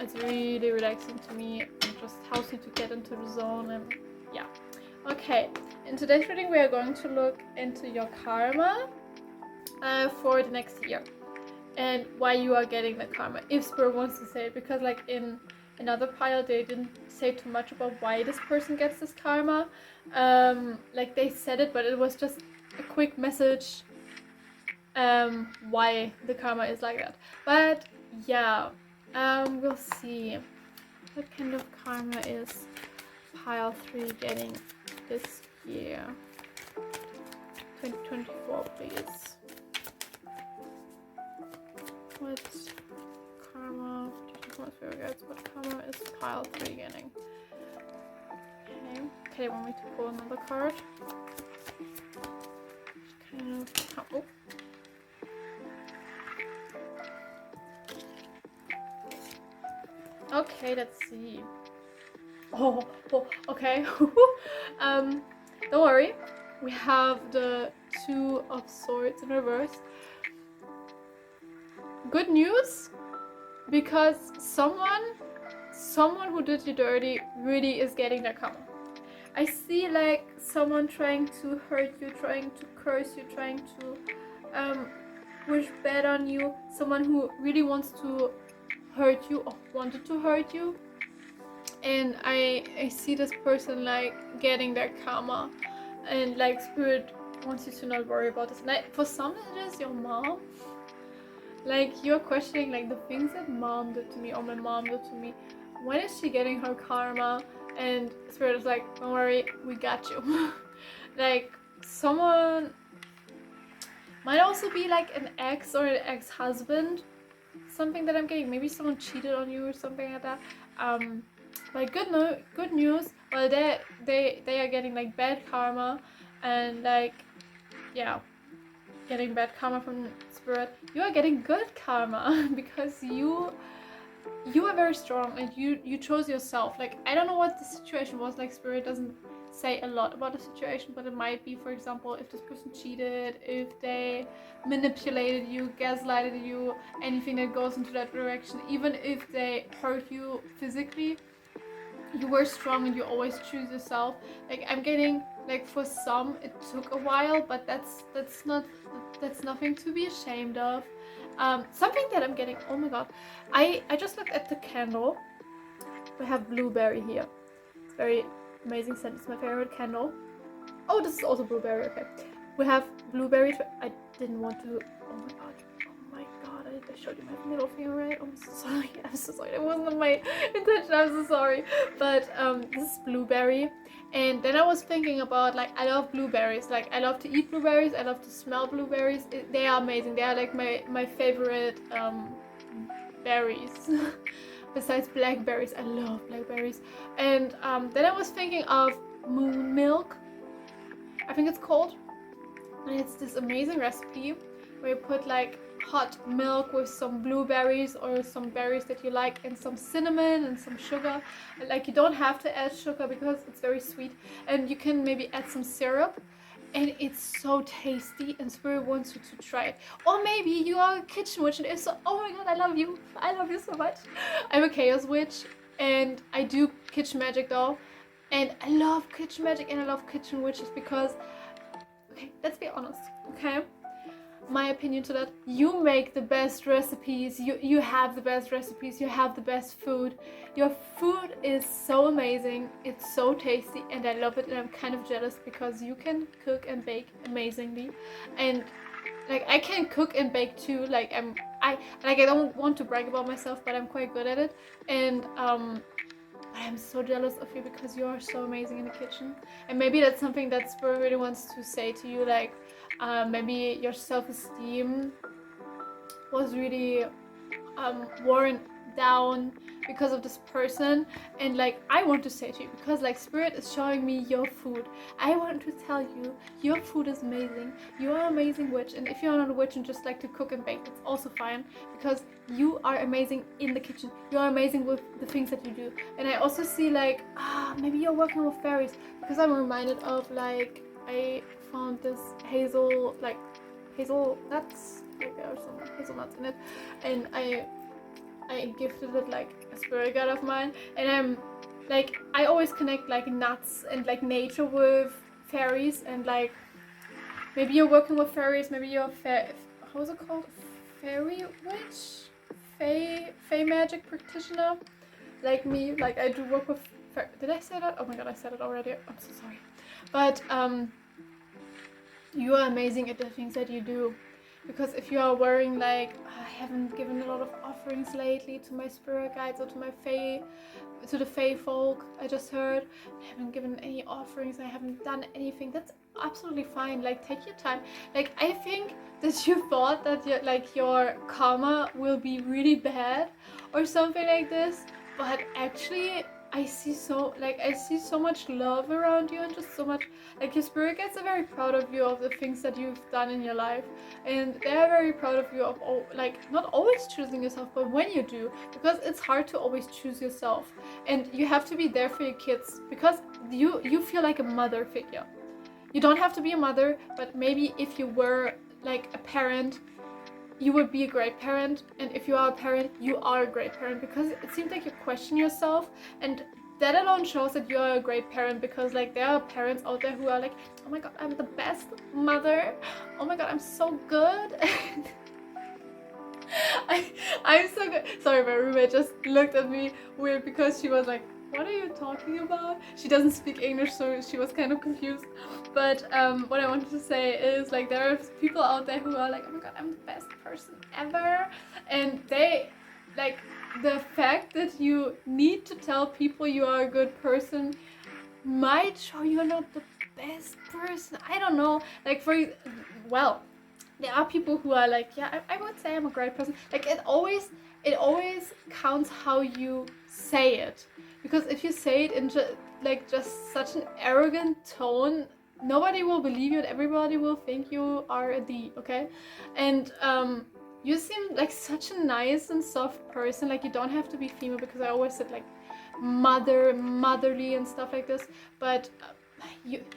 it's really relaxing to me and just helps me to get into the zone. And yeah, okay. In today's reading, we are going to look into your karma for the next year. And why you are getting the karma, if Spirit wants to say it, because like in another pile they didn't say too much about why this person gets this karma. Like they said it, but it was just a quick message why the karma is like that. But yeah, we'll see what kind of karma is pile 3 getting this year. 2024 please. What karma? What karma is pile 3 getting? Okay, want me to pull another card? Kind of. Oh. Okay, let's see. Oh, okay. Don't worry. We have the 2 of Swords in reverse. Good news, because someone who did you dirty really is getting their karma. I see like someone trying to hurt you, trying to curse you, trying to wish bad on you. Someone who really wants to hurt you or wanted to hurt you. And I see this person like getting their karma, and like Spirit wants you to not worry about this. Like for some it is your mom. Like, you're questioning, like, the things that mom did to me or my mom did to me. When is she getting her karma? And Spirit is like, don't worry, we got you. Like, someone might also be, like, an ex or an ex-husband. something that I'm getting. Maybe someone cheated on you or something like that. Like good news. Well, they are getting like bad karma, and like, yeah, getting bad karma from spirit. You are getting good karma because you are very strong and you chose yourself. Like, I don't know what the situation was. Like, spirit doesn't say a lot about the situation, but it might be, for example, if this person cheated, if they manipulated you, gaslighted you, anything that goes into that direction. Even if they hurt you physically, you were strong and you always choose yourself. Like, I'm getting, like, for some it took a while, but that's nothing to be ashamed of. Something that I'm getting, oh my god, I just looked at the candle. We have blueberry here. It's very amazing scent. It's my favorite candle. Oh, this is also blueberry. Okay, we have blueberry. I didn't want to. Oh my god. Oh my god. I showed you my middle finger, right? I'm so sorry. I'm so sorry. That wasn't my intention. I'm so sorry. But this is blueberry. And then I was thinking about, like, I love blueberries. Like, I love to eat blueberries. I love to smell blueberries. They are amazing. They are like my favorite berries. Besides blackberries, I love blackberries. And then I was thinking of moon milk, I think it's called. And it's this amazing recipe where you put like hot milk with some blueberries or some berries that you like, and some cinnamon and some sugar. Like, you don't have to add sugar because it's very sweet, and you can maybe add some syrup. And it's so tasty, and spirit wants you to try it. Or maybe you are a kitchen witch, and if so, oh my god, I love you so much. I'm a chaos witch, and I do kitchen magic though, and I love kitchen magic and I love kitchen witches because, okay, let's be honest, okay? My opinion to that, you make the best recipes, you have the best recipes, you have the best food. Your food is so amazing, it's so tasty, and I love it, and I'm kind of jealous because you can cook and bake amazingly. And like, I can cook and bake too. Like, I don't want to brag about myself, but I'm quite good at it. And I'm so jealous of you because you are so amazing in the kitchen. And maybe that's something that spirit really wants to say to you, like, maybe your self-esteem was really worn down because of this person. And like, I want to say to you, because like, spirit is showing me your food, I want to tell you, your food is amazing. You are an amazing witch, and if you're not a witch and just like to cook and bake, that's also fine, because you are amazing in the kitchen. You are amazing with the things that you do. And I also see like, maybe you're working with fairies, because I'm reminded of, like, I found this hazelnuts, like there are some hazelnuts in it, and I gifted it like a spirit guide of mine. And I'm like, I always connect like nuts and like nature with fairies, and like, maybe you're working with fairies, maybe you're how is it called, fairy witch, fey magic practitioner, like me. Like, I do work with did I say that? Oh my god, I said it already. I'm so sorry. But you are amazing at the things that you do. Because if you are worrying like, I haven't given a lot of offerings lately to my spirit guides or to my to the fae folk, I just heard, I haven't given any offerings, I haven't done anything, that's absolutely fine. Like, take your time. Like, I think that you thought that your karma will be really bad or something like this, but actually I see so much love around you, and just so much, like, your spirit guides are very proud of you, of the things that you've done in your life, and they're very proud of you of like, not always choosing yourself, but when you do, because it's hard to always choose yourself, and you have to be there for your kids, because you feel like a mother figure. You don't have to be a mother, but maybe if you were like a parent, you would be a great parent. And if you are a parent, you are a great parent, because it seems like you question yourself, and that alone shows that you are a great parent, because like, there are parents out there who are like, oh my god, I'm the best mother, oh my god, I'm so good. I'm so good. Sorry, my roommate just looked at me weird because she was like, what are you talking about? She doesn't speak English, so she was kind of confused. But what I wanted to say is, like, there are people out there who are like, oh my god, I'm the best person ever. And they, like, the fact that you need to tell people you are a good person might show you're not the best person. I don't know. Like, well, there are people who are like, yeah, I would say I'm a great person. Like it always counts how you say it, because if you say it in just such an arrogant tone, nobody will believe you and everybody will think you are a D, okay? And you seem like such a nice and soft person. Like you don't have to be female, because I always said like motherly and stuff like this, but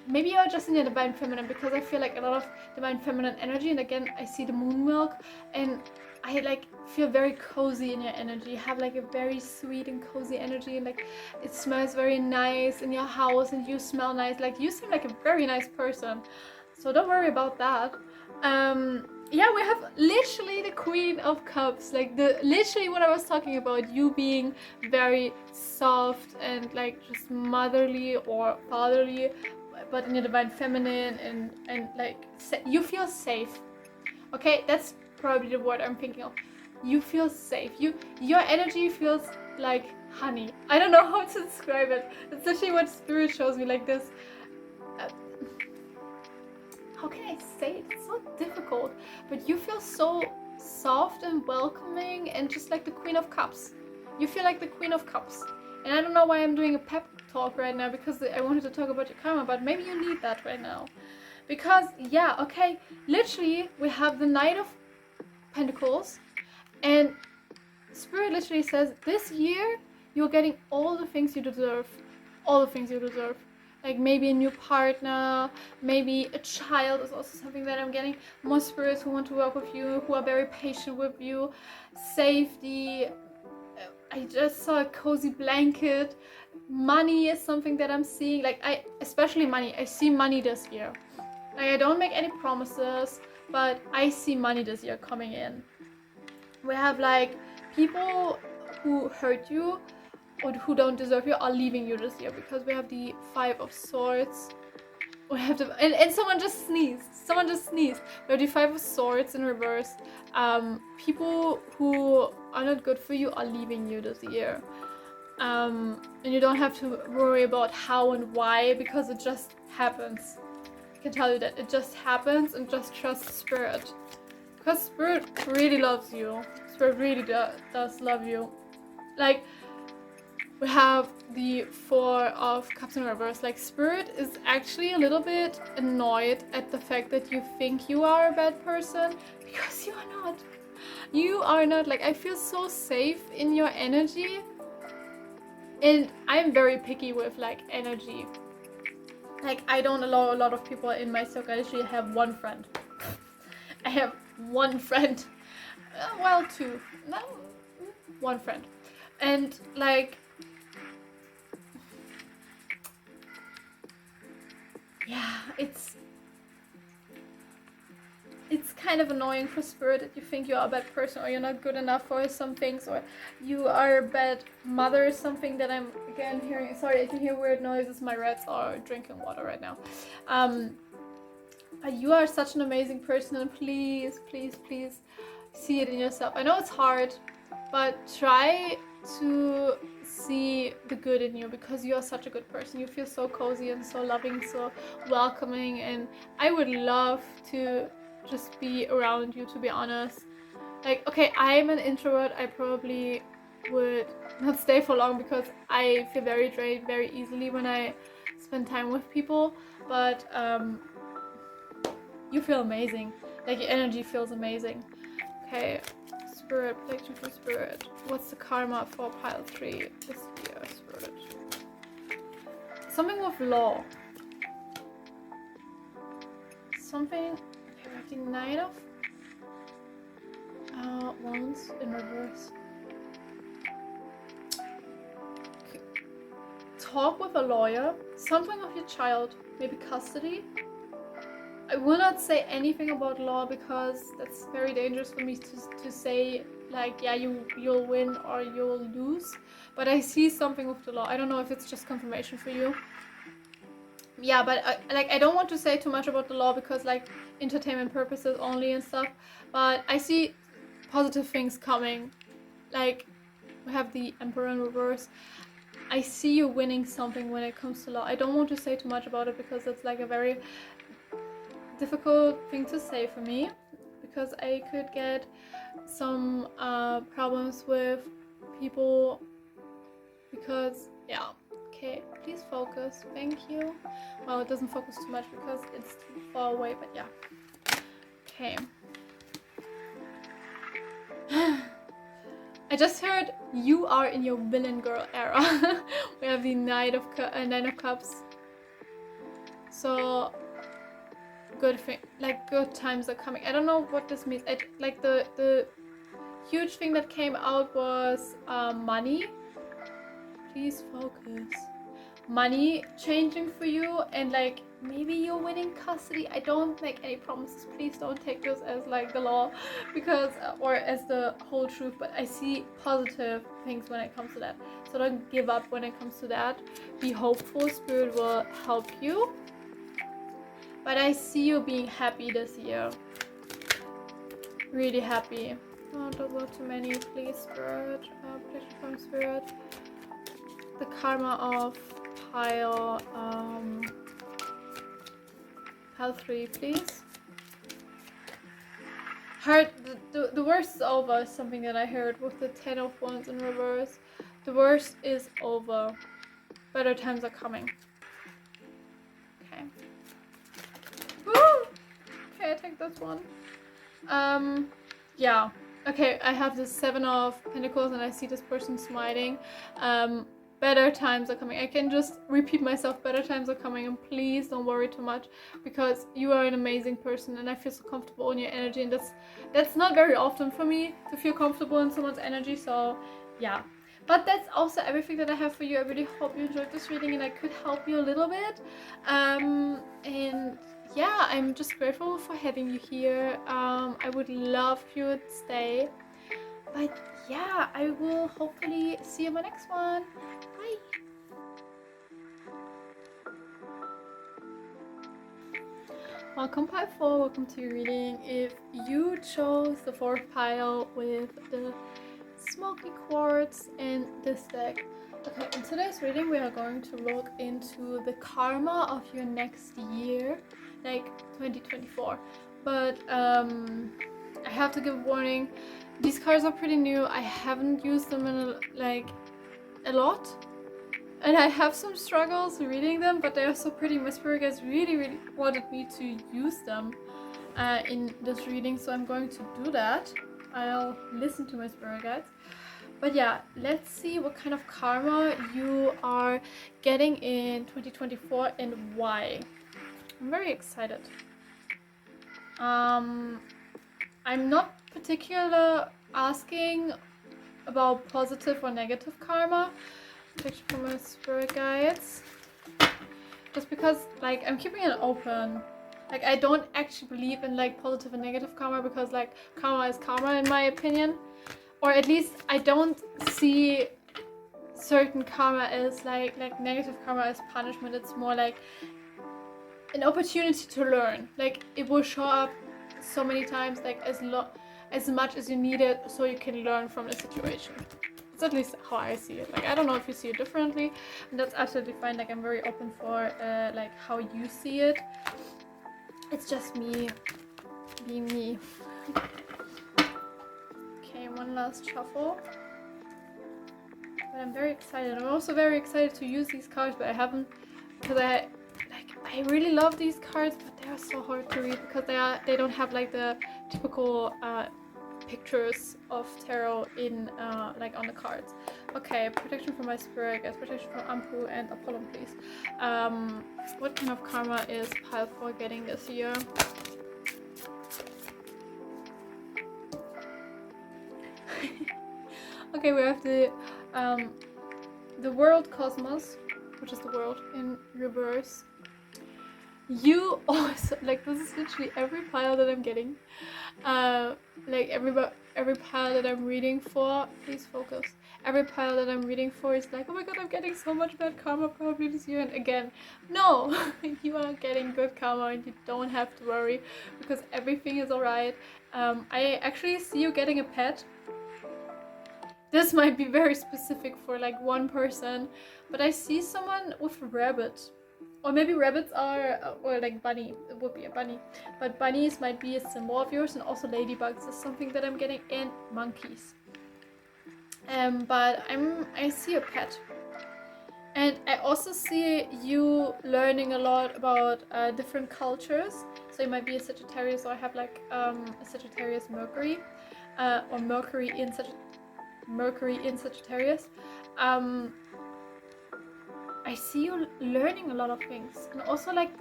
maybe you're just in your divine feminine, because I feel like a lot of divine feminine energy, and again I see the moon milk, and I like feel very cozy in your energy. You have like a very sweet and cozy energy, and like it smells very nice in your house, and you smell nice. Like you seem like a very nice person, so don't worry about that. Yeah, we have literally the Queen of Cups, like literally what I was talking about, you being very soft and like just motherly or fatherly, but in your divine feminine, and like you feel safe. Okay, that's probably the word I'm thinking of. You feel safe. Your energy feels like honey. I don't know how to describe it. It's actually what spirit shows me, like this. How can I say it? It's so difficult, but you feel so soft and welcoming, and just like the Queen of Cups. You feel like the Queen of Cups. And I don't know why I'm doing a pep talk right now, because I wanted to talk about your karma, but maybe you need that right now. Because, yeah, okay, literally, we have the Knight of Pentacles, and Spirit literally says, this year, you're getting all the things you deserve. All the things you deserve. Like maybe a new partner, maybe a child is also something that I'm getting. More spirits who want to work with you, who are very patient with you. Safety. I just saw a cozy blanket. Money is something that I'm seeing. Like especially money. I see money this year. Like I don't make any promises, but I see money this year coming in. We have like people who hurt you or who don't deserve you are leaving you this year, because we have the Five of Swords. We have the and someone just sneezed. We have the Five of Swords in reverse. People who are not good for you are leaving you this year. And you don't have to worry about how and why, because it just happens. I can tell you that it just happens, and just trust Spirit. Because Spirit really loves you. Spirit really does love you. Like, we have the Four of Cups in reverse. Like, Spirit is actually a little bit annoyed at the fact that you think you are a bad person, because you are not. You are not. Like, I feel so safe in your energy, and I'm very picky with like energy. Like, I don't allow a lot of people in my circle. I actually have one friend. I have one friend. Well, two. No, one friend. And like, yeah, it's kind of annoying for Spirit that you think you are a bad person, or you're not good enough for some things, or you are a bad mother or something that I'm again hearing. Sorry if you hear weird noises, my rats are drinking water right now. But you are such an amazing person, and please, please, please see it in yourself. I know it's hard, but try to see the good in you, because you are such a good person. You feel so cozy and so loving, so welcoming, and I would love to just be around you, to be honest. Like, okay, I'm an introvert. I probably would not stay for long, because I feel very drained very easily when I spend time with people, but you feel amazing. Like, your energy feels amazing. Okay, Spirit, protection for Spirit. What's the karma for pile 3 this year, Spirit? Something with law. Something. Okay, like the Knight of Wands in reverse. Okay. Talk with a lawyer. Something with your child. Maybe custody. I will not say anything about law, because that's very dangerous for me to say, like, yeah, you'll win or you'll lose. But I see something with the law. I don't know if it's just confirmation for you. Yeah, but I don't want to say too much about the law, because like entertainment purposes only and stuff. But I see positive things coming. Like, we have the Emperor in reverse. I see you winning something when it comes to law. I don't want to say too much about it, because it's like a very difficult thing to say for me. because I could get some problems with people because, yeah. Okay, please focus. Thank you. Well, it doesn't focus too much because it's too far away, but yeah. Okay. I just heard you are in your villain girl era. We have the Nine of Cups. So good thing, like good times are coming. I don't know what this means. Like the huge thing that came out was money. Please focus. Money changing for you, and like maybe you're winning custody. I don't make any promises. Please don't take this as like the law, because or as the whole truth. But I see positive things when it comes to that. So don't give up when it comes to that. Be hopeful. Spirit will help you. But I see you being happy this year. Really happy. Oh, don't go too many, please, Spirit. Protection from Spirit. The karma of pile 3, please. Heard the worst is over is something that I heard with the 10 of Wands in reverse. The worst is over. Better times are coming. Okay. Woo! Okay, I take this one. Yeah. Okay, I have the 7 of Pentacles and I see this person smiling. Better times are coming. I can just repeat myself. Better times are coming, and please don't worry too much, because you are an amazing person and I feel so comfortable in your energy, and that's not very often for me to feel comfortable in someone's energy. So yeah, but that's also everything that I have for you. I really hope you enjoyed this reading and I could help you a little bit. And yeah, I'm just grateful for having you here. I would love if you would stay. But yeah, I will hopefully see you in my next one. Bye! Welcome pile 4, welcome to your reading. If you chose the 4th pile with the smoky quartz in this deck. Okay, in today's reading we are going to look into the karma of your next year, like 2024. But I have to give a warning. These cards are pretty new. I haven't used them in a lot. And I have some struggles reading them, but they are so pretty. My spirit guides really wanted me to use them in this reading, so I'm going to do that. I'll listen to my spirit guides. But yeah, let's see what kind of karma you are getting in 2024 and why. I'm very excited. I'm not particularly asking about positive or negative karma. Picture from my spirit guides. Just because like I'm keeping it open. Like I don't actually believe in like positive and negative karma, because like karma is karma in my opinion. Or at least I don't see certain karma as like negative karma as punishment. It's more like an opportunity to learn. Like it will show up so many times, like as much as you need it, so you can learn from the situation. It's at least how I see it. Like I don't know if you see it differently, and that's absolutely fine. Like I'm very open for like how you see it. It's just me being me. Okay, one last shuffle. But I'm very excited. I'm also very excited to use these cards, but I haven't, because I really love these cards, but they are so hard to read because they don't have like the typical pictures of tarot in like on the cards. Okay, protection from my spirit guides, protection from Ampu and Apollon, please. What kind of karma is pile 4 getting this year? Okay, we have the world cosmos, which is the world in reverse. You also, like, this is literally every pile that I'm getting. Like every pile that I'm reading for, please focus. Every pile that I'm reading for is like, oh my god, I'm getting so much bad karma probably this year. And again, no, you are getting good karma and you don't have to worry, because everything is alright. I actually see you getting a pet. This might be very specific for like one person, but I see someone with a rabbit. or maybe rabbits are, or like bunny, it would be a bunny, but bunnies might be a symbol of yours, and also ladybugs is something that I'm getting, and monkeys. But I see a pet, and I also see you learning a lot about different cultures. So you might be a Sagittarius, or have like a Sagittarius Mercury, or Mercury in Sagittarius. I see you learning a lot of things, and also like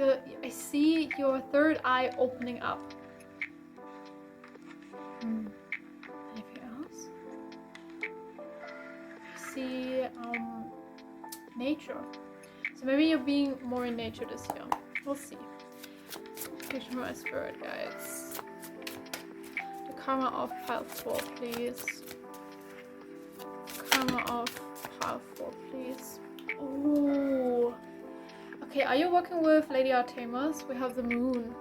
I see your third eye opening up. Anything else? I see nature. So maybe you're being more in nature this year. We'll see. Picture from my spirit guides. The karma of pile 4, please. Karma of pile 4, please. Oh. Okay, are you working with Lady Artemis? We have the moon.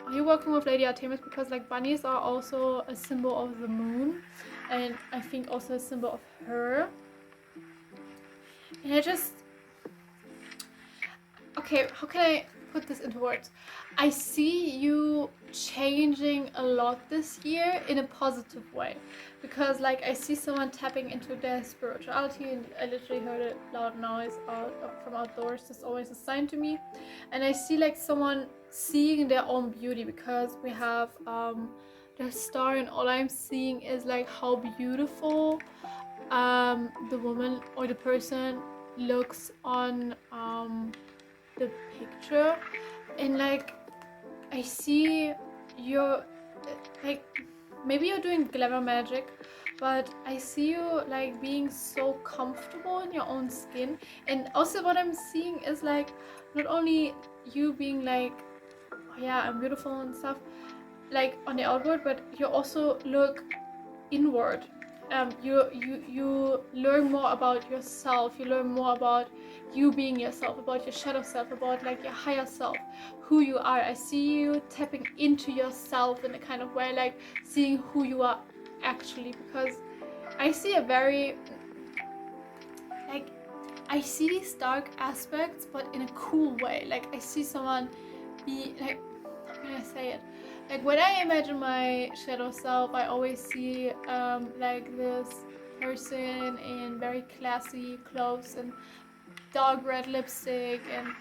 Are you working with Lady Artemis? Because like bunnies are also a symbol of the moon, and I think also a symbol of her. And I just... Okay, how can I put this into words? I see you changing a lot this year in a positive way, because like I see someone tapping into their spirituality, and I literally heard a loud noise from outdoors. That's always a sign to me. And I see like someone seeing their own beauty, because we have the star, and all I'm seeing is like how beautiful the woman or the person looks on the picture. And like I see you're like, maybe you're doing glamour magic, but I see you like being so comfortable in your own skin. And also what I'm seeing is like not only you being like, oh yeah, I'm beautiful and stuff, like on the outward, but you also look inward. You learn more about yourself. You learn more about you being yourself, about your shadow self, about like your higher self, who you are. I see you tapping into yourself in a kind of way, like seeing who you are actually, because I see a very like, I see these dark aspects but in a cool way. Like I see someone be like, how can I say it? Like when I imagine my shadow self, I always see like this person in very classy clothes and dark red lipstick and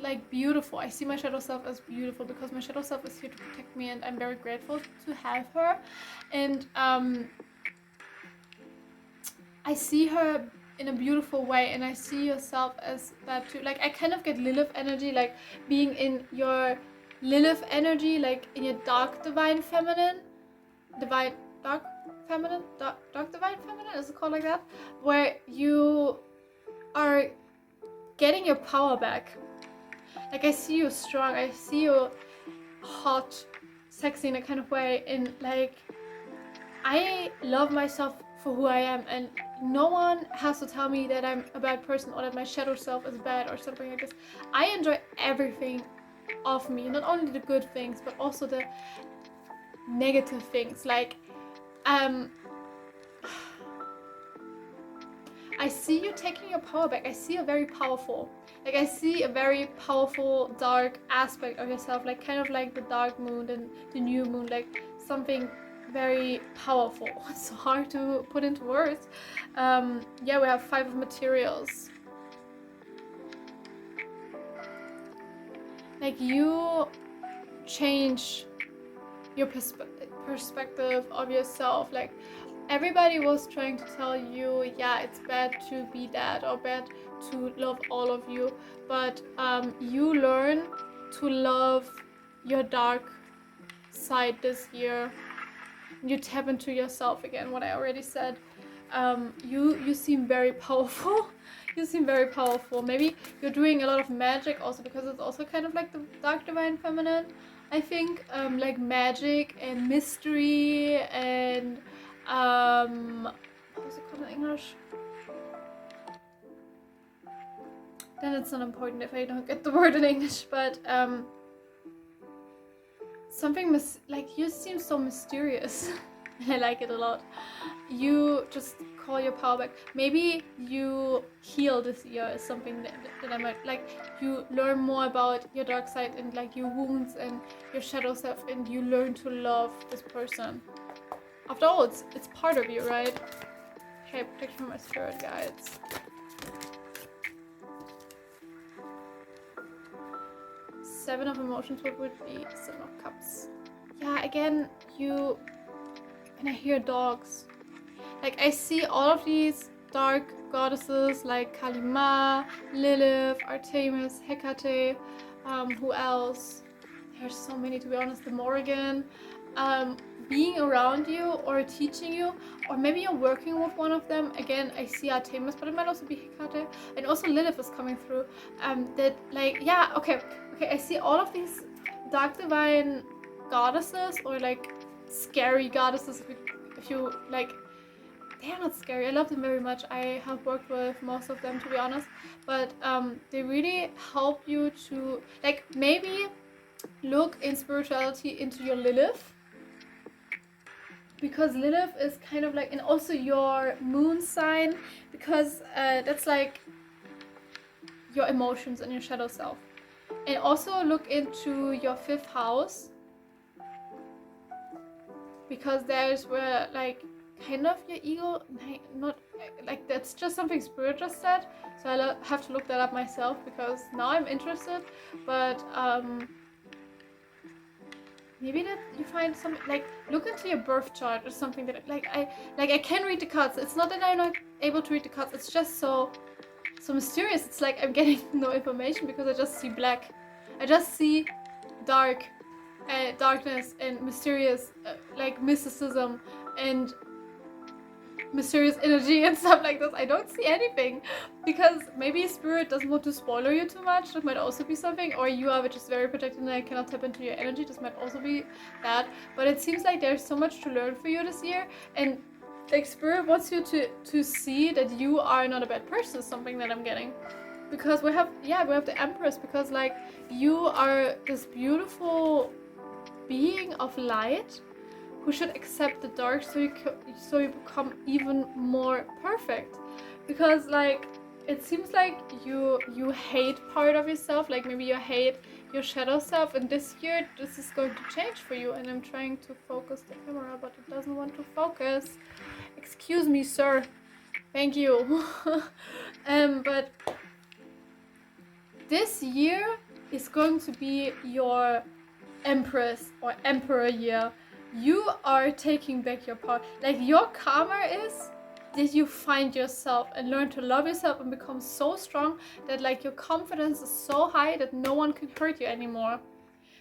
like beautiful. I see my shadow self as beautiful, because my shadow self is here to protect me, and I'm very grateful to have her. And I see her in a beautiful way, and I see yourself as that too. Like I kind of get Lilith energy, like being in your Lilith energy, like in your dark divine feminine, dark divine feminine, is it called like that? Where you are getting your power back. Like I see you strong, I see you hot, sexy in a kind of way, and like I love myself for who I am, and no one has to tell me that I'm a bad person or that my shadow self is bad or something like this. I enjoy everything of me, not only the good things but also the negative things. Like I see you taking your power back. I see a very powerful, like I see a very powerful dark aspect of yourself, like kind of like the dark moon and the new moon, like something very powerful. It's so hard to put into words. Yeah, we have 5 of materials. Like you change your perspective of yourself. Like everybody was trying to tell you, yeah, it's bad to be that or bad to love all of you, but you learn to love your dark side this year. You tap into yourself again, what I already said. You seem very powerful. You seem very powerful. Maybe you're doing a lot of magic also, because it's also kind of like the dark divine feminine, I think. Like magic and mystery and what was it called in English? Then it's not important if I don't get the word in English, but something like you seem so mysterious. And I like it a lot. You just call your power back. Maybe you heal this year is something that I might like. You learn more about your dark side and like your wounds and your shadow self, and you learn to love this person. After all, it's part of you, right? Okay, protection from my spirit guides. Seven of emotions, what would be Seven of Cups? Yeah, again, and I hear dogs. Like, I see all of these dark goddesses like Kalima, Lilith, Artemis, Hecate, who else? There's so many, to be honest. The Morrigan. Being around you or teaching you, or maybe you're working with one of them. Again, I see Artemis, but it might also be Hecate, and also Lilith is coming through. That like, yeah, okay, I see all of these dark divine goddesses, or like scary goddesses, if you like. They are not scary. I love them very much. I have worked with most of them, to be honest, but they really help you to like maybe look in spirituality into your Lilith, because Lilith is kind of like, and also your moon sign, because that's like your emotions and your shadow self. And also look into your 5th house, because there's where like kind of your ego, not like, that's just something Spirit just said, so I have to look that up myself, because now I'm interested. But maybe that you find some, like, look into your birth chart or something that I can read the cards. It's not that I'm not able to read the cards, it's just so mysterious. It's like I'm getting no information because I just see black. I just see darkness and mysterious, like mysticism and mysterious energy and stuff like this. I don't see anything, because maybe Spirit doesn't want to spoiler you too much. That might also be something, or you are just very protected and I cannot tap into your energy. This might also be that. But it seems like there's so much to learn for you this year, and like Spirit wants you to see that you are not a bad person. Is something that I'm getting, because we have the Empress, because like you are this beautiful being of light who should accept the dark, so you become even more perfect. Because like it seems like you hate part of yourself, like maybe you hate your shadow self, and this year this is going to change for you. And I'm trying to focus the camera, but it doesn't want to focus. Excuse me, sir. Thank you. But this year is going to be your Empress or Emperor year. You are taking back your power. Like, your karma is that you find yourself and learn to love yourself and become so strong that like your confidence is so high that no one can hurt you anymore.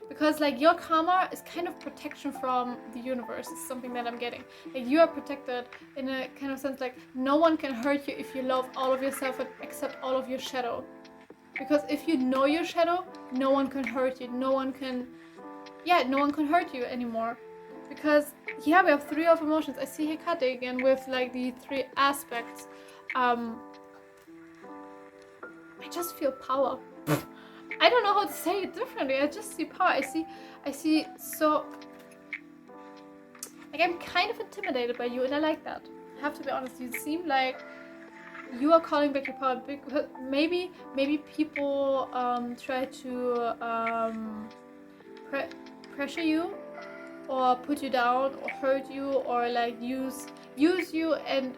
Because like your karma is kind of protection from the universe. It's something that I'm getting. Like, you are protected in a kind of sense, like no one can hurt you if you love all of yourself and accept all of your shadow. Because if you know your shadow, no one can hurt you. No one can hurt you anymore. Because we have 3 of emotions. I see Hecate again with like the 3 aspects. I just feel power. I don't know how to say it differently. I just see power. I see so, like, I'm kind of intimidated by you, and I like that. I have to be honest. You seem like you are calling back your power. Because maybe people try to pressure you, or put you down, or hurt you, or like use you, and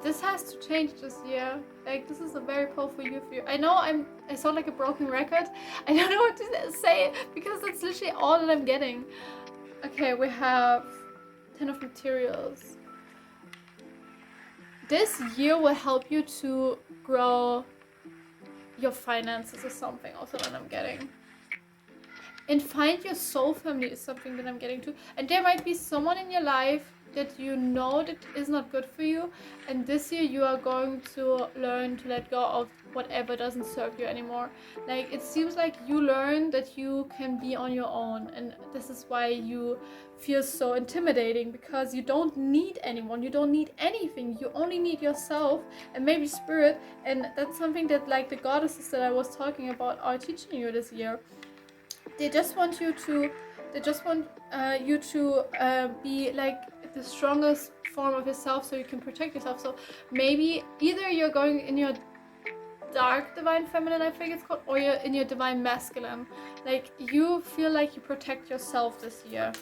this has to change this year. Like, this is a very powerful year for you. I know I sound like a broken record. I don't know what to say, because that's literally all that I'm getting. Okay, we have 10 of materials. This year will help you to grow your finances or something also that I'm getting. And find your soul family is something that I'm getting to. And there might be someone in your life that you know that is not good for you. And this year you are going to learn to let go of whatever doesn't serve you anymore. Like, it seems like you learn that you can be on your own. And this is why you feel so intimidating, because you don't need anyone. You don't need anything. You only need yourself and maybe Spirit. And that's something that like the goddesses that I was talking about are teaching you this year. They just want you to be like, the strongest form of yourself so you can protect yourself. So maybe either you're going in your dark divine feminine, I think it's called, or you're in your divine masculine. Like you feel like you protect yourself this year,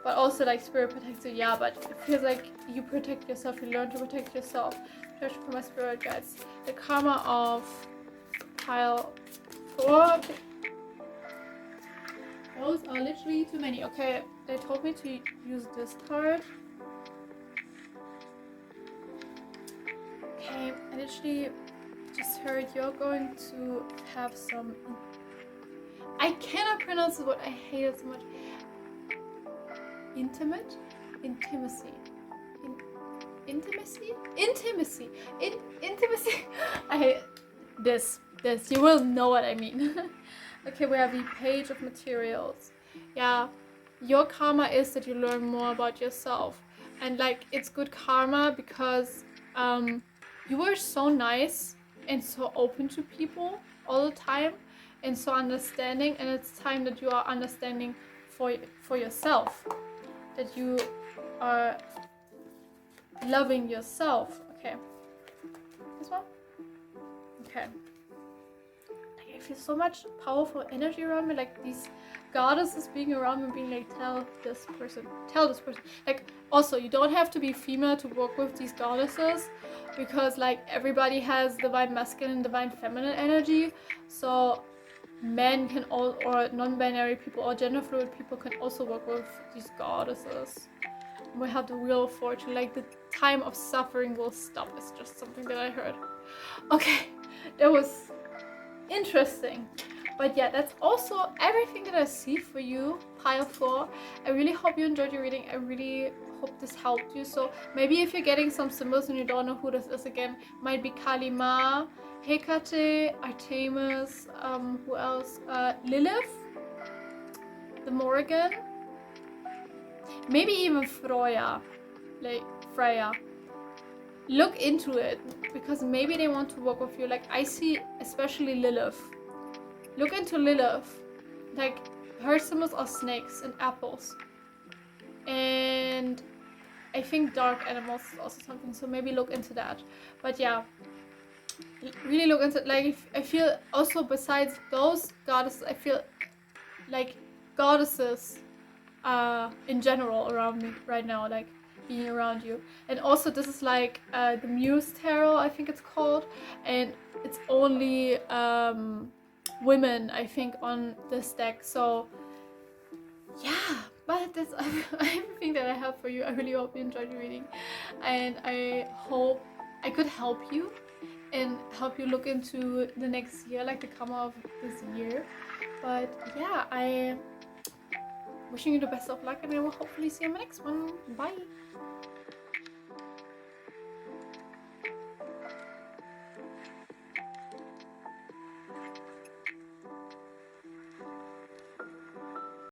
but also like spirit protects you, yeah, but it feels like you protect yourself, you learn to protect yourself. Search for my spirit guides. The karma of pile 4. Those are literally too many. Okay, they told me to use this card. Okay, I literally just heard you're going to have some... I cannot pronounce the word, I hate it so much. Intimacy. I hate this. You will know what I mean. Okay, we have the Page of Materials. Yeah, your karma is that you learn more about yourself, and like it's good karma because you were so nice and so open to people all the time and so understanding, and it's time that you are understanding for yourself, that you are loving yourself. Okay, this one. Okay, like, I feel so much powerful energy around me, like these goddesses being around me, being like, tell this person, like, also you don't have to be female to work with these goddesses, because like everybody has divine masculine and divine feminine energy, so men can all, or non-binary people or gender fluid people can also work with these goddesses. We have the Wheel of Fortune, like the time of suffering will stop. It's just something that I heard. Okay, that was interesting. But yeah, that's also everything that I see for you, pile 4. I really hope you enjoyed your reading. I really hope this helped you. So maybe if you're getting some symbols and you don't know who this is again, might be Kalima, Hecate, Artemis, who else? Lilith, the Morrigan, maybe even Freya, like Freya. Look into it, because maybe they want to work with you. Like I see especially Lilith. Look into Lilith. Like her symbols are snakes and apples. And I think dark animals is also something, so maybe look into that. But yeah, really look into it. Like I feel also besides those goddesses, I feel like goddesses in general around me right now, like being around you. And also this is like the Muse tarot, I think it's called, and it's only women, I think, on this deck. So yeah, but that's everything that I have for you. I really hope you enjoyed your reading, and I hope I could help you and help you look into the next year, like the karma of this year. But yeah, I wishing you the best of luck, and I will hopefully see you in my next one. Bye!